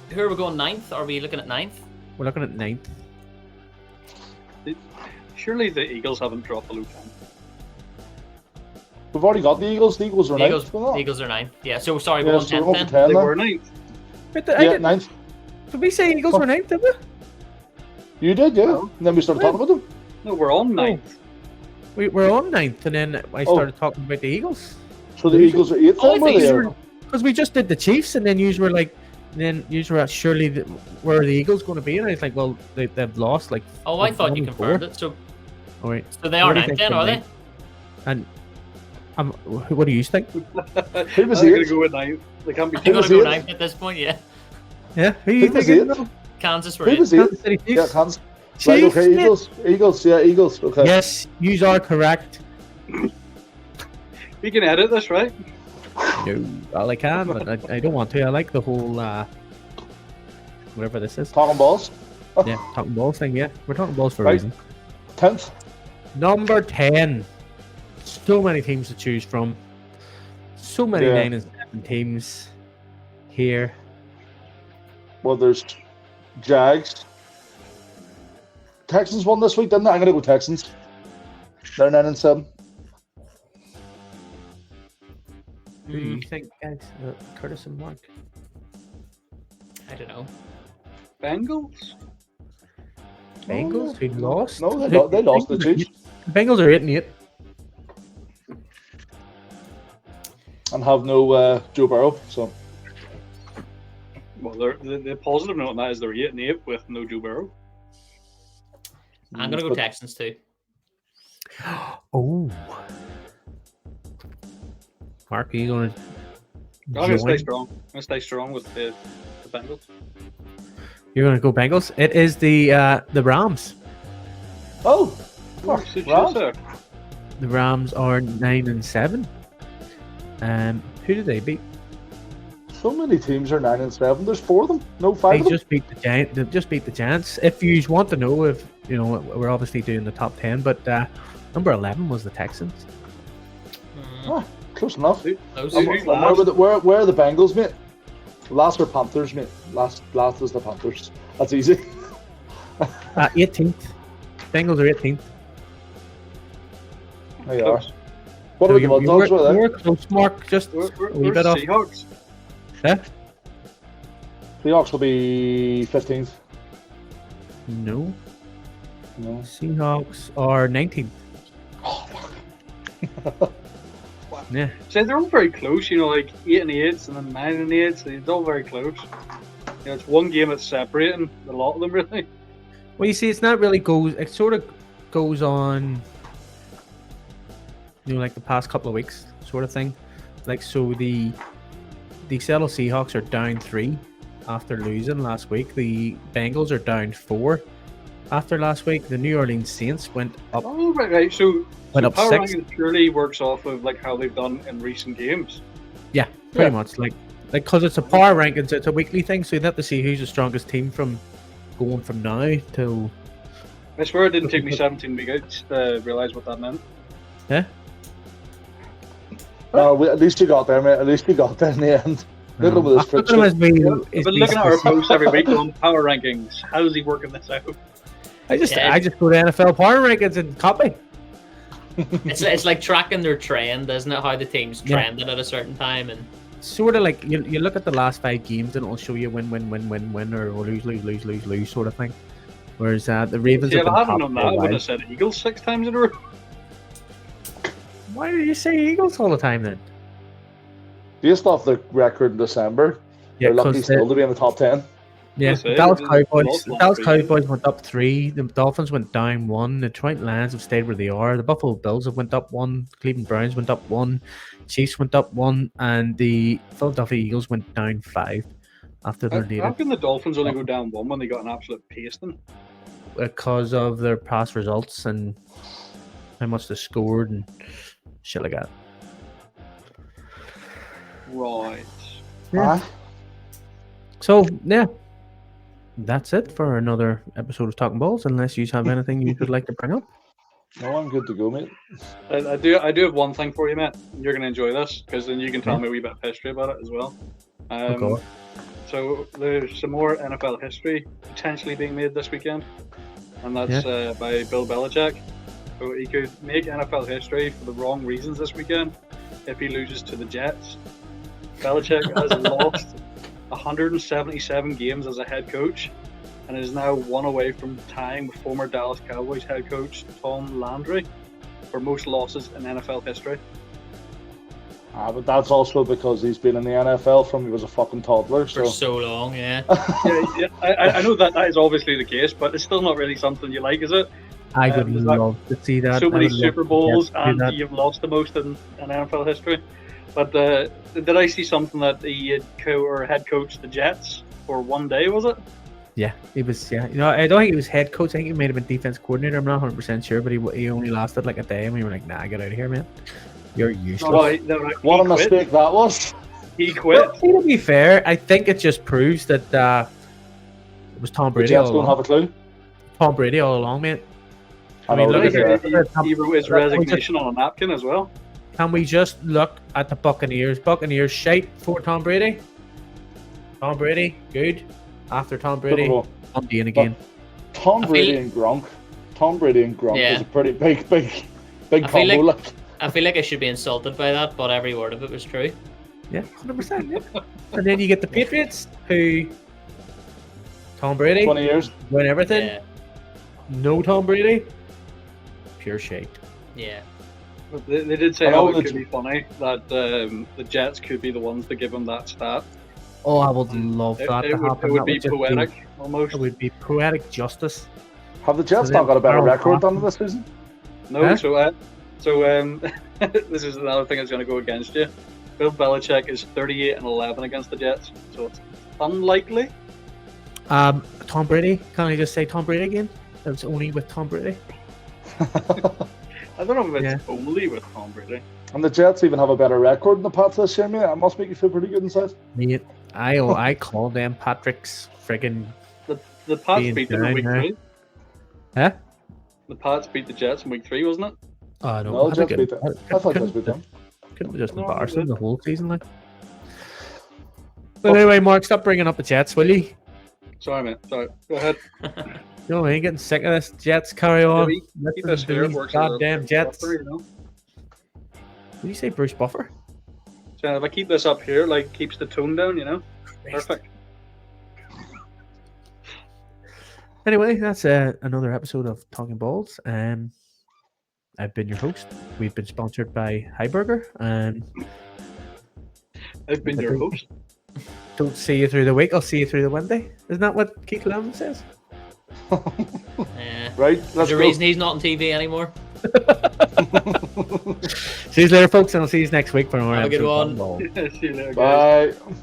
S4: Who are we going 9th? Are we looking at 9th?
S1: We're looking at 9th.
S2: Surely
S3: the Eagles haven't dropped below 10.
S2: We've already got the Eagles. The Eagles are
S4: The
S2: ninth.
S4: Eagles are 9th. Yeah. So sorry,
S2: Yeah,
S4: we're on
S2: so
S4: 10th
S2: we're
S4: then.
S2: on 10
S3: They
S2: now.
S3: were 9th.
S1: But
S2: Yeah, ninth.
S1: did we say Eagles were 9th, did we?
S2: You did, yeah.
S3: No.
S2: And then we started talking about them.
S3: No, we're on 9th.
S1: We're on 9th, and then I started talking about the Eagles.
S2: So the Eagles are 8th.
S4: Oh, I
S2: then, were
S4: think
S2: they?
S4: you
S2: Or-
S1: Because we just did the Chiefs, and then you were like, surely where are the Eagles going to be? And I was like, well, they've lost like.
S4: Oh, I thought you
S1: 1-4.
S4: confirmed it. So
S1: All right.
S4: they are
S1: What do you
S4: 9th
S1: think
S4: then,
S1: they're
S4: are they?
S1: ninth? And what do you think?
S2: Who was
S3: I'm going to
S2: eighth?
S3: go with 9th. They can't be
S4: You're
S2: was
S4: going to go
S2: eighth?
S4: 9th at this point, yeah.
S1: Yeah, who
S2: Who
S1: you
S2: was
S1: thinking?
S2: eighth?
S4: Kansas were
S2: Who
S4: 8th.
S2: was
S1: Kansas
S2: 8th?
S1: City
S2: Yeah,
S1: Chiefs.
S2: Kansas. Right,
S1: Chiefs,
S2: okay,
S1: mate.
S2: Eagles. Eagles, yeah, Eagles. Okay.
S1: Yes, you are correct.
S3: You can edit this, right?
S1: No, well, I can, but I don't want to. I like the whole whatever this is.
S2: Talkin Balls.
S1: Yeah, talking balls thing. Yeah, we're talking balls for a
S2: Right.
S1: reason.
S2: 10th.
S1: Number 10. So many teams to choose from. So many
S2: Yeah.
S1: 9 and 7 teams here.
S2: Well, there's Jags. Texans won this week, didn't they? I'm going to go Texans. They're 9 and 7.
S1: Who do you think, guys? Curtis and Mark.
S4: I don't know.
S3: Bengals?
S1: Bengals who lost?
S2: No, they lost the Chiefs.
S1: The Bengals are 8 and 8.
S2: And and have no Joe Burrow. So,
S3: well, the positive note on that is they're 8-8 with no Joe Burrow.
S4: I'm gonna go Texans too.
S1: Oh, Mark, are you going to?
S3: I'm gonna stay strong. I'm gonna stay strong with the Bengals.
S1: You're going to go Bengals. It is the Rams.
S2: oh,
S3: Fuck,
S2: Rams?
S1: The Rams are 9-7. Who did they beat?
S2: So many teams are 9-7. There's 4 of them. No, 5
S1: They
S2: of them.
S1: just beat the Giants. They just beat the Giants. If you want to know, if you know, we're obviously doing the top 10, but number 11 was the Texans.
S2: Ah, close enough.
S3: Who's
S2: Where are the Bengals, mate? Last are Panthers, mate. Last is the Panthers. That's easy.
S1: 18th. Bengals are 18th.
S2: There you are. What about the Mud Dogs?
S1: We're close, Mark. Just
S3: We're
S1: a wee bit off.
S3: Seahawks.
S1: Yeah?
S2: Seahawks will be 15th.
S1: No.
S2: No.
S1: Seahawks are 19th.
S2: Oh, fuck.
S1: Yeah.
S3: So they're all very close, you know, like 8-8 and then 9-8. So it's all very close. You know, it's one game that's separating a lot of them, really.
S1: Well, you see, it's not really goes. It sort of goes on, you know, like the past couple of weeks, sort of thing. Like, so the Seattle Seahawks are down 3 after losing last week. The Bengals are down 4 after last week. The New Orleans Saints went up.
S3: Oh, right. So
S1: Went up
S3: power
S1: 6.
S3: ranking purely works off of like how they've done in recent games.
S1: Yeah, pretty much. Like, because it's a power rankings, it's a weekly thing, so you'd have to see who's the strongest team from going from now till.
S3: I swear it didn't take me 17 weeks to realise what that meant.
S1: Yeah.
S2: No, at least you got there, mate. At least you got there in the end. Look at this
S1: I've been
S3: looking at our posts every week on power rankings. How is he working this out?
S1: I just go to NFL power rankings and copy.
S4: It's like tracking their trend, isn't it? How the team's trending at a certain time, and
S1: sort of like you look at the last 5 games and it'll show you win, or lose sort of thing. Whereas the Ravens.
S3: See,
S1: have
S3: if
S1: been
S3: I hadn't
S1: top
S3: known
S1: for
S3: that,
S1: a
S3: I would
S1: while.
S3: have said Eagles 6 times in a row.
S1: Why do you say Eagles all the time then?
S2: Based off the record in December,
S1: Yeah,
S2: they're lucky
S1: because
S2: still to be in the top 10.
S1: yeah,
S3: That's
S1: the
S3: it.
S1: Dallas
S3: They
S1: Cowboys.
S3: lost
S1: The
S3: last
S1: Dallas
S3: week.
S1: Cowboys went up 3. The Dolphins went down 1. The Detroit Lions have stayed where they are. The Buffalo Bills have went up 1. Cleveland Browns went up 1. Chiefs went up 1, and the Philadelphia Eagles went down 5 after their
S3: How
S1: leader
S3: can the Dolphins only go down 1 when they got an absolute pasting?
S1: because of their past results and how much they scored and shit like that.
S3: Right.
S1: Yeah. So yeah, that's it for another episode of Talkin Balls. Unless you have anything you would like to bring up.
S2: No, I'm good to go, mate.
S3: I do have one thing for you, Matt. You're going to enjoy this because then you can tell me a wee bit of history about it as well.
S1: Okay.
S3: So there's some more NFL history potentially being made this weekend, and that's by Bill Belichick. So he could make NFL history for the wrong reasons this weekend if he loses to the Jets. Belichick has lost 177 games as a head coach and is now 1 away from tying with former Dallas Cowboys head coach Tom Landry for most losses in NFL history.
S2: But that's also because he's been in the NFL from he was a fucking toddler.
S4: for so long, yeah.
S3: I know that is obviously the case, but it's still not really something you like, is it?
S1: I would love to see that.
S3: So
S1: I
S3: many
S1: would love
S3: Super
S1: to
S3: Bowls,
S1: see
S3: and
S1: that.
S3: you've lost the most in NFL history. But did I see something that he had head coached the Jets for 1 day? Was it?
S1: Yeah, he was. Yeah, you know, I don't think he was head coach. I think he might have been defense coordinator. I'm not 100% sure, but he only lasted like a day, and we were like, "Nah, get out of here, man. You're useless."
S2: What a mistake that was.
S3: He quit.
S1: Well, to be fair, I think it just proves that it was Tom
S2: The
S1: Brady
S2: Jets
S1: all
S2: don't
S1: along.
S2: have a clue.
S1: Tom Brady all along, mate.
S2: I
S1: mean,
S2: know,
S1: look at
S2: yeah.
S3: He wrote his resignation on a napkin as well.
S1: Can we just look at the Buccaneers? Buccaneers shite for Tom Brady. Tom Brady, good. After Tom Brady,
S2: Super Bowl.
S1: I'm doing again.
S2: Tom Brady and Gronk. Tom Brady and Gronk
S4: Yeah.
S2: is a pretty big
S4: I
S2: combo.
S4: feel
S2: Like,
S4: I feel like I should be insulted by that, but every word of it was true.
S1: Yeah, 100%. Yeah. And then you get the Patriots, who Tom Brady
S2: 20 years.
S1: win everything.
S4: Yeah,
S1: No Tom Brady, pure shite.
S4: yeah.
S3: But they did say how it could be funny that the Jets could be the ones to give him that stat.
S1: Oh, I would love that to happen.
S3: It would be poetic, almost.
S1: It would be poetic justice.
S2: Have the Jets not got a better record than this season?
S3: No,
S1: Huh?
S3: so this is another thing that's going to go against you. Bill Belichick is 38-11 against the Jets, so it's unlikely.
S1: Tom Brady. Can I just say Tom Brady again? It's only with Tom Brady.
S3: I don't know if it's only with Tom Brady.
S2: And the Jets even have a better record than the Pats this year, mate. That must make you feel pretty good inside.
S1: Mate, I call them Patrick's friggin'
S3: The Pats beat them in week 3.
S1: Huh?
S3: The Pats beat the Jets in week 3, wasn't it?
S2: No, Jets beat them. I thought Jets beat them.
S1: Couldn't just embarrass them the whole season, like. But anyway, Mark, stop bringing up the Jets, will you?
S3: Sorry, mate. Sorry. Go ahead.
S1: You know, I ain't getting sick of this. Jets, carry on.
S3: Keep this here. It works.
S1: Goddamn Jets.
S3: Buffer, you know?
S1: Did you say Bruce Buffer?
S3: So if I keep this up here, like, keeps the tone down, you know? Perfect.
S1: Anyway, that's another episode of Talkin Balls. I've been your host. We've been sponsored by Heiberger.
S3: I've been your host.
S1: Don't see you through the week. I'll see you through the Wednesday. Isn't that what Keith Lemon says?
S2: Right.
S4: There's a reason he's not on TV anymore.
S1: See you later, folks, and I'll see you next week for another
S4: Have a good
S1: episode
S4: one.
S3: See you later, guys.
S2: Bye.